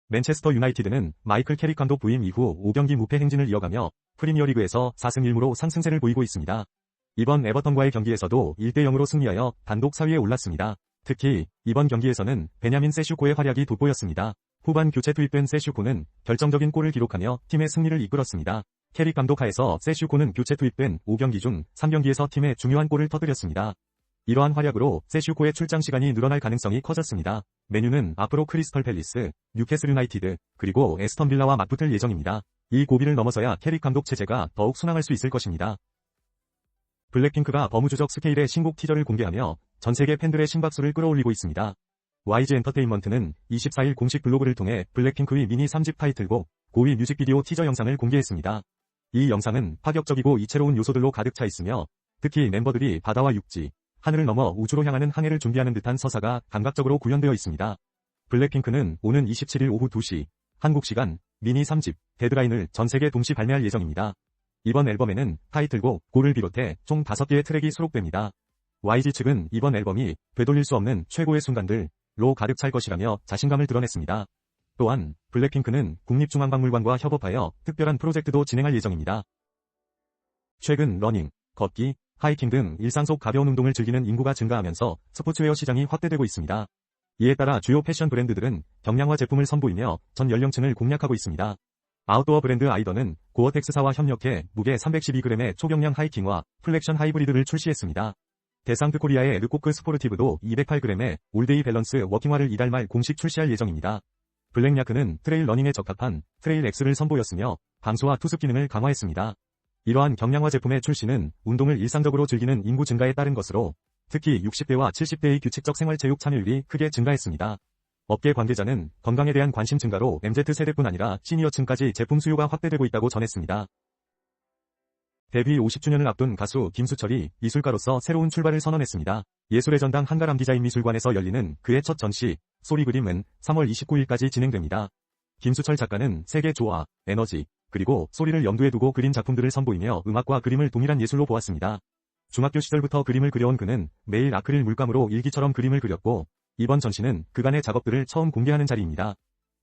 [SPEAKER 1] 맨체스터 유나이티드는 마이클 캐릭 감독 부임 이후 5경기 무패 행진을 이어가며 프리미어리그에서 4승 1무로 상승세를 보이고 있습니다. 이번 에버턴과의 경기에서도 1대0으로 승리하여 단독 4위에 올랐습니다. 특히 이번 경기에서는 베냐민 세슈코의 활약이 돋보였습니다. 후반 교체 투입된 세슈코는 결정적인 골을 기록하며 팀의 승리를 이끌었습니다. 캐릭 감독 하에서 세슈코는 교체 투입된 5경기 중 3경기에서 팀의 중요한 골을 터뜨렸습니다. 이러한 활약으로 세슈코의 출장 시간이 늘어날 가능성이 커졌습니다. 메뉴는 앞으로 크리스털 팰리스, 뉴캐슬 유나이티드, 그리고 에스턴 빌라와 맞붙을 예정입니다. 이 고비를 넘어서야 캐릭 감독 체제가 더욱 순항할 수 있을 것입니다. 블랙핑크가 버무주적 스케일의 신곡 티저를 공개하며 전세계 팬들의 심박수를 끌어올리고 있습니다. YG 엔터테인먼트는 24일 공식 블로그를 통해 블랙핑크의 미니 3집 타이틀곡 고위 뮤직비디오 티저 영상을 공개했습니다. 이 영상은 파격적이고 이채로운 요소들로 가득 차 있으며 특히 멤버들이 바다와 육지, 하늘을 넘어 우주로 향하는 항해를 준비하는 듯한 서사가 감각적으로 구현되어 있습니다. 블랙핑크는 오는 27일 오후 2시 한국 시간 미니 3집 데드라인을 전세계 동시 발매할 예정입니다. 이번 앨범에는 타이틀곡 고를 비롯해 총 5개의 트랙이 수록됩니다. YG 측은 이번 앨범이 되돌릴 수 없는 최고의 순간들로 가득 찰 것이라며 자신감을 드러냈습니다. 또한 블랙핑크는 국립중앙박물관과 협업하여 특별한 프로젝트도 진행할 예정입니다. 최근 러닝, 걷기, 하이킹 등 일상 속 가벼운 운동을 즐기는 인구가 증가하면서 스포츠웨어 시장이 확대되고 있습니다. 이에 따라 주요 패션 브랜드들은 경량화 제품을 선보이며 전 연령층을 공략하고 있습니다. 아웃도어 브랜드 아이더는 고어텍스사와 협력해 무게 312g의 초경량 하이킹화 플렉션 하이브리드를 출시했습니다. 데상트 코리아의 르코크 스포르티브도 208g의 올데이 밸런스 워킹화를 이달 말 공식 출시할 예정입니다. 블랙야크는 트레일 러닝에 적합한 트레일 X를 선보였으며 방수와 투습 기능을 강화했습니다. 이러한 경량화 제품의 출시는 운동을 일상적으로 즐기는 인구 증가에 따른 것으로 특히 60대와 70대의 규칙적 생활체육 참여율이 크게 증가했습니다. 업계 관계자는 건강에 대한 관심 증가로 MZ세대뿐 아니라 시니어층까지 제품 수요가 확대되고 있다고 전했습니다. 데뷔 50주년을 앞둔 가수 김수철이 미술가로서 새로운 출발을 선언했습니다. 예술의 전당 한가람 디자인 미술관에서 열리는 그의 첫 전시 소리 그림은 3월 29일까지 진행됩니다. 김수철 작가는 세계 조화, 에너지, 그리고 소리를 염두에 두고 그린 작품들을 선보이며 음악과 그림을 동일한 예술로 보았습니다. 중학교 시절부터 그림을 그려온 그는 매일 아크릴 물감으로 일기처럼 그림을 그렸고 이번 전시는 그간의 작업들을 처음 공개하는 자리입니다.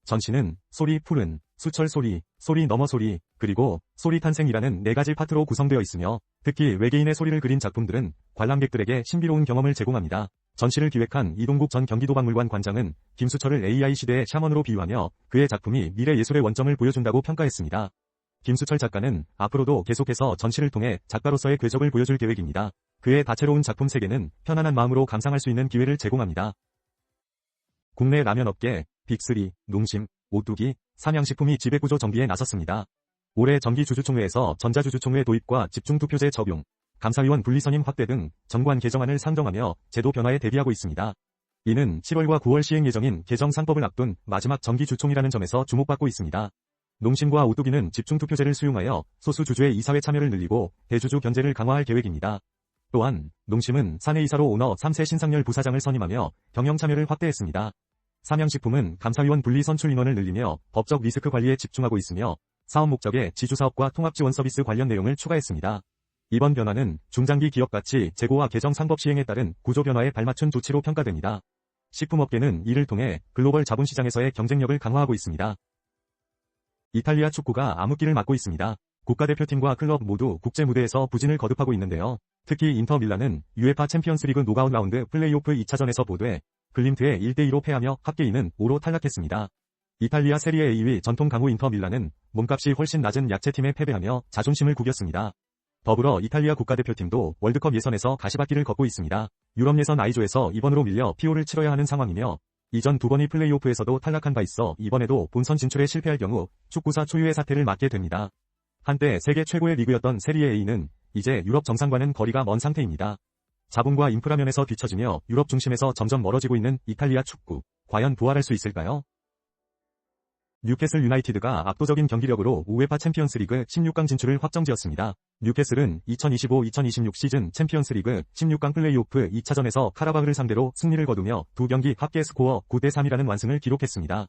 [SPEAKER 1] 전시는 소리 푸른, 수철 소리, 소리 너머 소리, 그리고 소리 탄생이라는 4가지 파트로 구성되어 있으며 특히 외계인의 소리를 그린 작품들은 관람객들에게 신비로운 경험을 제공합니다. 전시를 기획한 이동국 전 경기도박물관 관장은 김수철을 AI 시대의 샤먼으로 비유하며 그의 작품이 미래 예술의 원점을 보여준다고 평가했습니다. 김수철 작가는 앞으로도 계속해서 전시를 통해 작가로서의 궤적을 보여줄 계획입니다. 그의 다채로운 작품 세계는 편안한 마음으로 감상할 수 있는 기회를 제공합니다. 국내 라면 업계 빅3, 농심, 오뚜기, 삼양식품이 지배구조 정비에 나섰습니다. 올해 정기주주총회에서 전자주주총회 도입과 집중투표제 적용, 감사위원 분리선임 확대 등 정관 개정안을 상정하며 제도 변화에 대비하고 있습니다. 이는 7월과 9월 시행 예정인 개정상법을 앞둔 마지막 정기주총이라는 점에서 주목받고 있습니다. 농심과 오뚜기는 집중투표제를 수용하여 소수 주주의 이사회 참여를 늘리고 대주주 견제를 강화할 계획입니다. 또한 농심은 사내이사로 오너 3세 신상열 부사장을 선임하며 경영 참여를 확대했습니다. 삼양식품은 감사위원 분리 선출 인원을 늘리며 법적 리스크 관리에 집중하고 있으며 사업 목적의 지주사업과 통합지원 서비스 관련 내용을 추가했습니다. 이번 변화는 중장기 기업 가치 재고와 개정 상법 시행에 따른 구조 변화에 발맞춘 조치로 평가됩니다. 식품업계는 이를 통해 글로벌 자본시장에서의 경쟁력을 강화하고 있습니다. 이탈리아 축구가 암흑기를 맞고 있습니다. 국가대표팀과 클럽 모두 국제 무대에서 부진을 거듭하고 있는데요. 특히 인터 밀란은 UEFA 챔피언스리그 노가웃 라운드 플레이오프 2차전에서 보되 글림트에 1대2로 패하며 합계인은 5로 탈락했습니다. 이탈리아 세리에 2위 전통 강호 인터 밀란은 몸값이 훨씬 낮은 약체팀에 패배하며 자존심을 구겼습니다. 더불어 이탈리아 국가대표팀도 월드컵 예선에서 가시밭길을 걷고 있습니다. 유럽 예선 I조에서 2번으로 밀려 PO를 치러야 하는 상황이며 이전 2번이 플레이오프에서도 탈락한 바 있어 이번에도 본선 진출에 실패할 경우 축구사 초유의 사태를 맞게 됩니다. 한때 세계 최고의 리그였던 세리에 A는 이제 유럽 정상과는 거리가 먼 상태입니다. 자본과 인프라 면에서 뒤처지며 유럽 중심에서 점점 멀어지고 있는 이탈리아 축구. 과연 부활할 수 있을까요? 뉴캐슬 유나이티드가 압도적인 경기력으로 우에파 챔피언스리그 16강 진출을 확정지었습니다. 뉴캐슬은 2025-2026 시즌 챔피언스리그 16강 플레이오프 2차전에서 카라바흐를 상대로 승리를 거두며 두 경기 합계 스코어 9대3이라는 완승을 기록했습니다.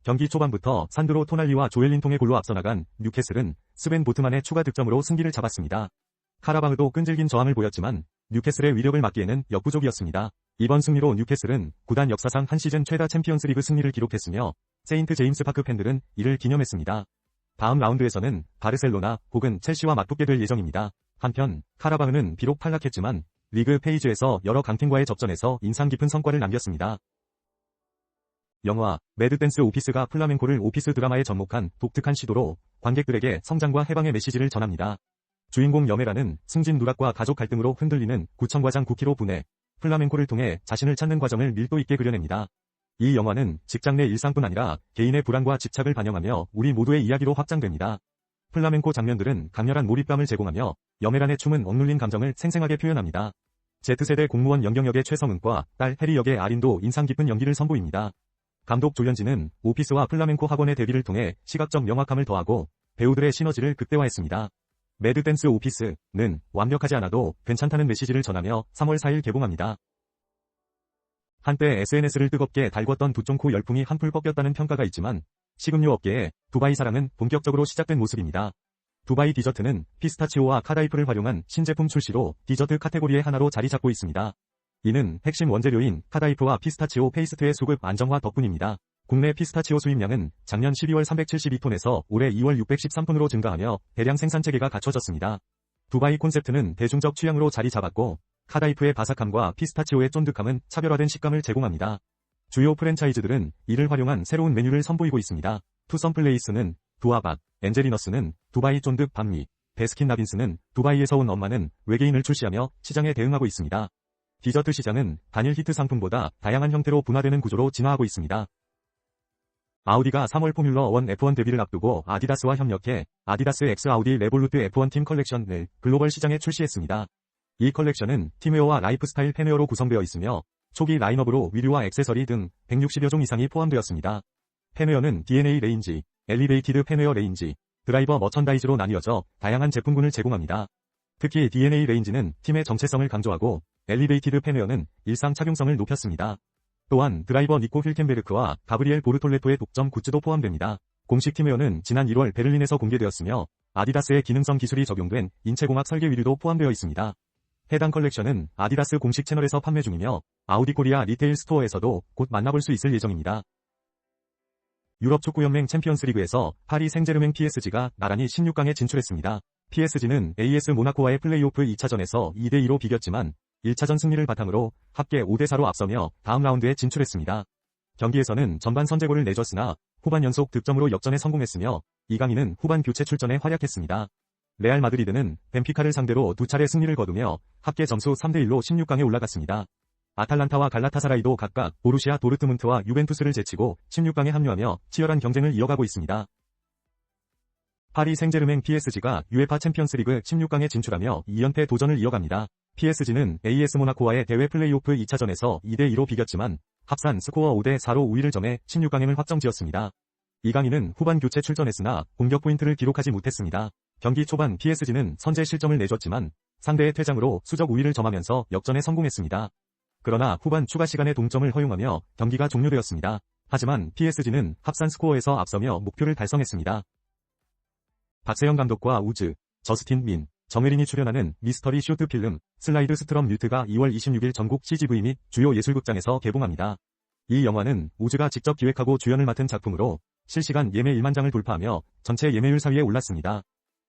[SPEAKER 1] 경기 초반부터 산드로 토날리와 조엘린통의 골로 앞서 나간 뉴캐슬은 스벤 보트만의 추가 득점으로 승기를 잡았습니다. 카라바흐도 끈질긴 저항을 보였지만 뉴캐슬의 위력을 막기에는 역부족이었습니다. 이번 승리로 뉴캐슬은 구단 역사상 한 시즌 최다 챔피언스리그 승리를 기록했으며 세인트 제임스 파크 팬들은 이를 기념했습니다. 다음 라운드에서는 바르셀로나 혹은 첼시와 맞붙게 될 예정입니다. 한편 카라바흐는 비록 탈락했지만 리그 페이지에서 여러 강팀과의 접전에서 인상 깊은 성과를 남겼습니다. 영화 매드댄스 오피스가 플라멩코를 오피스 드라마에 접목한 독특한 시도로 관객들에게 성장과 해방의 메시지를 전합니다. 주인공 여메라는 승진 누락과 가족 갈등으로 흔들리는 구청과장 쿠키로 분해 플라멩코를 통해 자신을 찾는 과정을 밀도 있게 그려냅니다. 이 영화는 직장 내 일상뿐 아니라 개인의 불안과 집착을 반영하며 우리 모두의 이야기로 확장됩니다. 플라멩코 장면들은 강렬한 몰입감을 제공하며 여메란의 춤은 억눌린 감정을 생생하게 표현합니다. Z세대 공무원 연경 역의 최성은과 딸 해리 역의 아린도 인상 깊은 연기를 선보입니다. 감독 조연진은 오피스와 플라멩코 학원의 대비를 통해 시각적 명확함을 더하고 배우들의 시너지를 극대화했습니다. 매드댄스 오피스는 완벽하지 않아도 괜찮다는 메시지를 전하며 3월 4일 개봉합니다. 한때 SNS를 뜨겁게 달궜던 두쫑코 열풍이 한풀 꺾였다는 평가가 있지만 식음료 업계에 두바이 사랑은 본격적으로 시작된 모습입니다. 두바이 디저트는 피스타치오와 카다이프를 활용한 신제품 출시로 디저트 카테고리의 하나로 자리 잡고 있습니다. 이는 핵심 원재료인 카다이프와 피스타치오 페이스트의 수급 안정화 덕분입니다. 국내 피스타치오 수입량은 작년 12월 372톤에서 올해 2월 613톤으로 증가하며 대량 생산 체계가 갖춰졌습니다. 두바이 콘셉트는 대중적 취향으로 자리 잡았고, 카다이프의 바삭함과 피스타치오의 쫀득함은 차별화된 식감을 제공합니다. 주요 프랜차이즈들은 이를 활용한 새로운 메뉴를 선보이고 있습니다. 투썸플레이스는 두아박, 엔젤리너스는 두바이 쫀득 밤미, 베스킨라빈스는 두바이에서 온 엄마는 외계인을 출시하며 시장에 대응하고 있습니다. 디저트 시장은 단일 히트 상품보다 다양한 형태로 분화되는 구조로 진화하고 있습니다. 아우디가 3월 포뮬러 1 F1 데뷔를 앞두고 아디다스와 협력해 아디다스 X 아우디 레볼루트 F1 팀 컬렉션을 글로벌 시장에 출시했습니다. 이 컬렉션은 팀웨어와 라이프스타일 팬웨어로 구성되어 있으며 초기 라인업으로 위류와 액세서리 등 160여 종 이상이 포함되었습니다. 팬웨어는 DNA 레인지, 엘리베이티드 팬웨어 레인지, 드라이버 머천다이즈로 나뉘어져 다양한 제품군을 제공합니다. 특히 DNA 레인지는 팀의 정체성을 강조하고 엘리베이티드 팬웨어는 일상 착용성을 높였습니다. 또한 드라이버 니코 힐켄베르크와 가브리엘 보르톨레토의 독점 굿즈도 포함됩니다. 공식 팀웨어는 지난 1월 베를린에서 공개되었으며 아디다스의 기능성 기술이 적용된 인체공학 설계 위류도 포함되어 있습니다. 해당 컬렉션은 아디다스 공식 채널에서 판매 중이며 아우디 코리아 리테일 스토어에서도 곧 만나볼 수 있을 예정입니다. 유럽 축구연맹 챔피언스리그에서 파리 생제르맹 PSG가 나란히 16강에 진출했습니다. PSG는 AS 모나코와의 플레이오프 2차전에서 2대2로 비겼지만 1차전 승리를 바탕으로 합계 5대4로 앞서며 다음 라운드에 진출했습니다. 경기에서는 전반 선제골을 내줬으나 후반 연속 득점으로 역전에 성공했으며 이강인은 후반 교체 출전에 활약했습니다. 레알 마드리드는 벤피카를 상대로 2차례 승리를 거두며 합계 점수 3대1로 16강에 올라갔습니다. 아탈란타와 갈라타사라이도 각각 보루시아 도르트문트와 유벤투스를 제치고 16강에 합류하며 치열한 경쟁을 이어가고 있습니다. 파리 생제르맹 PSG가 UEFA 챔피언스리그 16강에 진출하며 2연패 도전을 이어갑니다. PSG는 AS 모나코와의 대회 플레이오프 2차전에서 2대2로 비겼지만 합산 스코어 5대4로 우위를 점해 16강행을 확정지었습니다. 이강인은 후반 교체 출전했으나 공격 포인트를 기록하지 못했습니다. 경기 초반 PSG는 선제 실점을 내줬지만 상대의 퇴장으로 수적 우위를 점하면서 역전에 성공했습니다. 그러나 후반 추가 시간에 동점을 허용하며 경기가 종료되었습니다. 하지만 PSG는 합산 스코어에서 앞서며 목표를 달성했습니다. 박세영 감독과 우즈, 저스틴 민, 정혜린이 출연하는 미스터리 쇼트 필름 슬라이드 스트럼 뮤트가 2월 26일 전국 CGV 및 주요 예술극장에서 개봉합니다. 이 영화는 우즈가 직접 기획하고 주연을 맡은 작품으로 실시간 예매 1만 장을 돌파하며 전체 예매율 4위에 올랐습니다.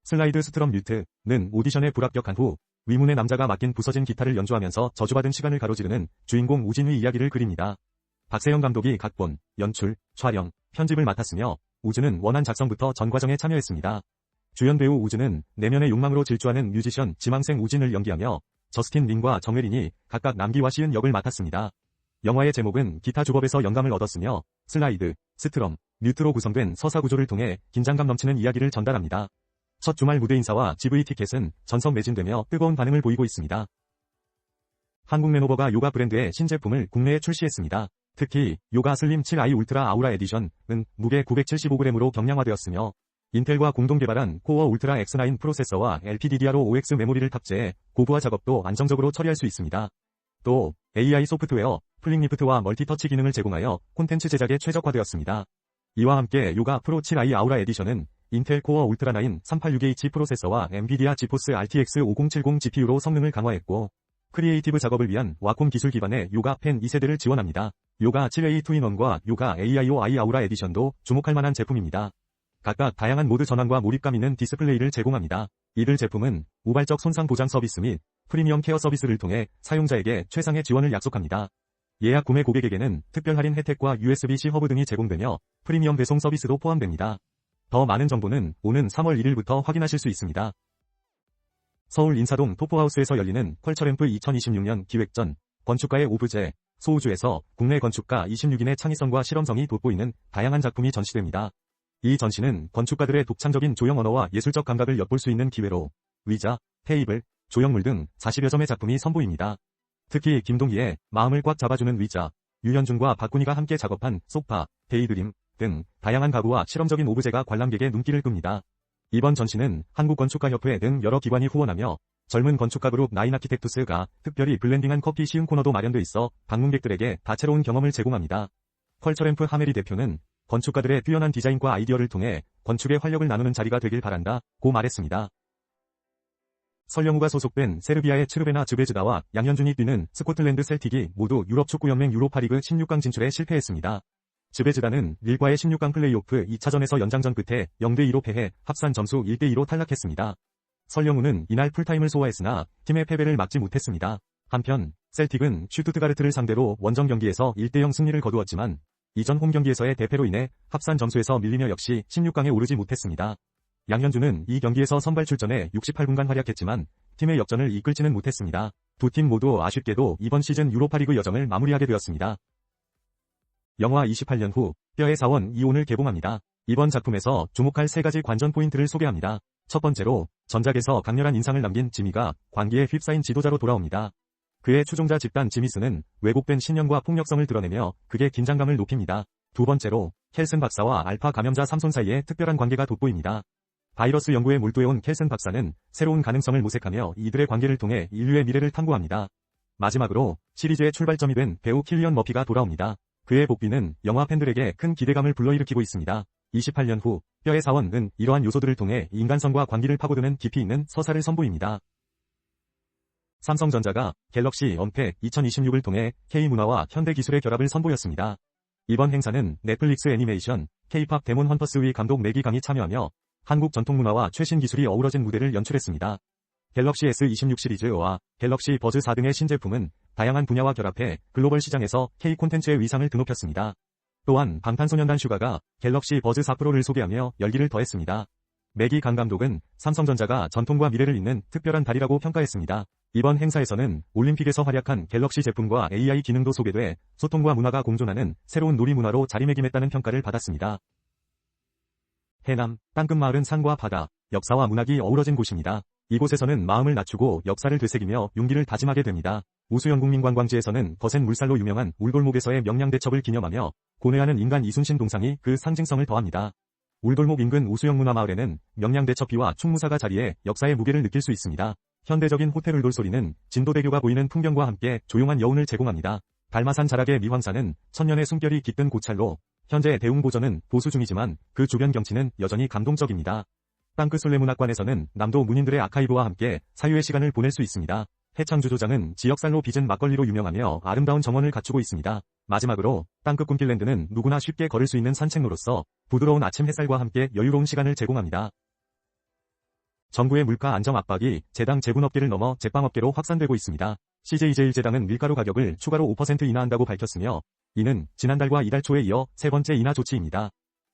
[SPEAKER 1] 슬라이드 스트럼 뮤트는 오디션에 불합격한 후 위문의 남자가 맡긴 부서진 기타를 연주하면서 저주받은 시간을 가로지르는 주인공 우진의 이야기를 그립니다. 박세영 감독이 각본, 연출, 촬영, 편집을 맡았으며 우즈는 원안 작성부터 전 과정에 참여했습니다. 주연 배우 우즈는 내면의 욕망으로 질주하는 뮤지션 지망생 우진을 연기하며 저스틴 린과 정혜린이 각각 남기와 시은 역을 맡았습니다. 영화의 제목은 기타 주법에서 영감을 얻었으며 슬라이드, 스트럼, 뮤트로 구성된 서사 구조를 통해 긴장감 넘치는 이야기를 전달합니다. 첫 주말 무대 인사와 GV 티켓은 전석 매진되며 뜨거운 반응을 보이고 있습니다. 한국 레노버가 요가 브랜드의 신제품을 국내에 출시했습니다. 특히 요가 슬림 7i 울트라 아우라 에디션은 무게 975g으로 경량화되었으며 인텔과 공동 개발한 코어 울트라 X9 프로세서와 LPDDR5X 메모리를 탑재해 고부하 작업도 안정적으로 처리할 수 있습니다. 또 AI 소프트웨어, 플링리프트와 멀티터치 기능을 제공하여 콘텐츠 제작에 최적화되었습니다. 이와 함께 요가 프로 7i 아우라 에디션은 인텔 코어 울트라 9 386H 프로세서와 엔비디아 지포스 RTX 5070 GPU로 성능을 강화했고 크리에이티브 작업을 위한 와콤 기술 기반의 요가 펜 2세대를 지원합니다. 요가 7A 2-in-1과 요가 AIO-I 아우라 에디션도 주목할 만한 제품입니다. 각각 다양한 모드 전환과 몰입감 있는 디스플레이를 제공합니다. 이들 제품은 우발적 손상 보장 서비스 및 프리미엄 케어 서비스를 통해 사용자에게 최상의 지원을 약속합니다. 예약 구매 고객에게는 특별 할인 혜택과 USB-C 허브 등이 제공되며 프리미엄 배송 서비스도 포함됩니다. 더 많은 정보는 오는 3월 1일부터 확인하실 수 있습니다. 서울 인사동 토포하우스에서 열리는 컬처램프 2026년 기획전 건축가의 오브제 소우주에서 국내 건축가 26인의 창의성과 실험성이 돋보이는 다양한 작품이 전시됩니다. 이 전시는 건축가들의 독창적인 조형 언어와 예술적 감각을 엿볼 수 있는 기회로 의자, 테이블, 조형물 등 40여 점의 작품이 선보입니다. 특히 김동희의 마음을 꽉 잡아주는 의자, 유현준과 박군희가 함께 작업한 소파, 데이드림 등 다양한 가구와 실험적인 오브제가 관람객의 눈길을 끕니다. 이번 전시는 한국건축가협회 등 여러 기관이 후원하며 젊은 건축가 그룹 나인아키텍투스가 특별히 블렌딩한 커피 시음 코너도 마련돼 있어 방문객들에게 다채로운 경험을 제공합니다. 컬처램프 하메리 대표는 건축가들의 뛰어난 디자인과 아이디어를 통해 건축의 활력을 나누는 자리가 되길 바란다 고 말했습니다. 설영우가 소속된 세르비아의 츠르베나 즈베즈다와 양현준이 뛰는 스코틀랜드 셀틱이 모두 유럽 축구연맹 유로파리그 16강 진출에 실패했습니다. 즈베즈다는 릴과의 16강 플레이오프 2차전에서 연장전 끝에 0대2로 패해 합산 점수 1대2로 탈락했습니다. 설령우는 이날 풀타임을 소화했으나 팀의 패배를 막지 못했습니다. 한편 셀틱은 슈투트가르트를 상대로 원정 경기에서 1대0 승리를 거두었지만 이전 홈 경기에서의 대패로 인해 합산 점수에서 밀리며 역시 16강에 오르지 못했습니다. 양현주는 이 경기에서 선발 출전해 68분간 활약했지만 팀의 역전을 이끌지는 못했습니다. 두 팀 모두 아쉽게도 이번 시즌 유로파리그 여정을 마무리하게 되었습니다. 영화 28년 후 뼈의 사원 이온을 개봉합니다. 이번 작품에서 주목할 3가지 관전 포인트를 소개합니다. 첫 번째로 전작에서 강렬한 인상을 남긴 지미가 광기에 휩싸인 지도자로 돌아옵니다. 그의 추종자 집단 지미스는 왜곡된 신념과 폭력성을 드러내며 극의 긴장감을 높입니다. 두 번째로 켈슨 박사와 알파 감염자 삼손 사이에 특별한 관계가 돋보입니다. 바이러스 연구에 몰두해온 켈슨 박사는 새로운 가능성을 모색하며 이들의 관계를 통해 인류의 미래를 탐구합니다. 마지막으로 시리즈의 출발점이 된 배우 킬리언 머피가 돌아옵니다. 그의 복귀는 영화 팬들에게 큰 기대감을 불러일으키고 있습니다. 28년 후 뼈의 사원은 이러한 요소들을 통해 인간성과 관계를 파고드는 깊이 있는 서사를 선보입니다. 삼성전자가 갤럭시 언팩 2026을 통해 K문화와 현대기술의 결합을 선보였습니다. 이번 행사는 넷플릭스 애니메이션 K-팝 데몬 헌터스의 감독 맥이 강이 참여하며 한국 전통문화와 최신 기술이 어우러진 무대를 연출했습니다. 갤럭시 S26 시리즈와 갤럭시 버즈 4 등의 신제품은 다양한 분야와 결합해 글로벌 시장에서 K 콘텐츠의 위상을 드높였습니다. 또한 방탄소년단 슈가가 갤럭시 버즈 4 프로를 소개하며 열기를 더했습니다. 맥이 강 감독은 삼성전자가 전통과 미래를 잇는 특별한 달이라고 평가했습니다. 이번 행사에서는 올림픽에서 활약한 갤럭시 제품과 AI 기능도 소개돼 소통과 문화가 공존하는 새로운 놀이 문화로 자리매김했다는 평가를 받았습니다. 해남, 땅끝마을은 산과 바다, 역사와 문학이 어우러진 곳입니다. 이곳에서는 마음을 낮추고 역사를 되새기며 용기를 다짐하게 됩니다. 우수영국민관광지에서는 거센 물살로 유명한 울돌목에서의 명량대첩을 기념하며 고뇌하는 인간 이순신 동상이 그 상징성을 더합니다. 울돌목 인근 우수영문화마을에는 명량대첩비와 충무사가 자리해 역사의 무게를 느낄 수 있습니다. 현대적인 호텔 울돌소리는 진도대교가 보이는 풍경과 함께 조용한 여운을 제공합니다. 달마산 자락의 미황산은 천년의 숨결이 깃든 고찰로 현재 대웅보전은 보수 중이지만 그 주변 경치는 여전히 감동적입니다. 땅끝술래문학관에서는 남도 문인들의 아카이브와 함께 사유의 시간을 보낼 수 있습니다. 해창주조장은 지역살로 빚은 막걸리로 유명하며 아름다운 정원을 갖추고 있습니다. 마지막으로 땅끝 꿈길랜드는 누구나 쉽게 걸을 수 있는 산책로로서 부드러운 아침 햇살과 함께 여유로운 시간을 제공합니다. 정부의 물가 안정 압박이 제당 제분업계를 넘어 제빵업계로 확산되고 있습니다. CJ제일제당은 밀가루 가격을 추가로 5% 인하한다고 밝혔으며 이는 지난달과 이달 초에 이어 세 번째 인하 조치입니다.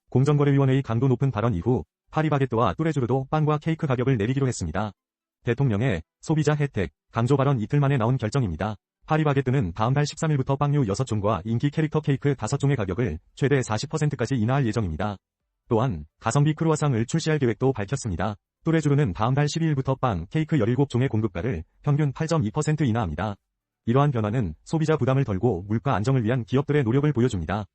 [SPEAKER 1] 공정거래위원회의 강도 높은 발언 이후 파리바게뜨와 뚜레쥬르도 빵과 케이크 가격을 내리기로 했습니다. 대통령의 소비자 혜택 강조 발언 이틀 만에 나온 결정입니다. 파리바게뜨는 다음 달 13일부터 빵류 6종과 인기 캐릭터 케이크 5종의 가격을 최대 40%까지 인하할 예정입니다. 또한 가성비 크루아상을 출시할 계획도 밝혔습니다. 뚜레쥬르는 다음 달 12일부터 빵, 케이크 17종의 공급가를 평균 8.2% 인하합니다. 이러한 변화는 소비자 부담을 덜고 물가 안정을 위한 기업들의 노력을 보여줍니다.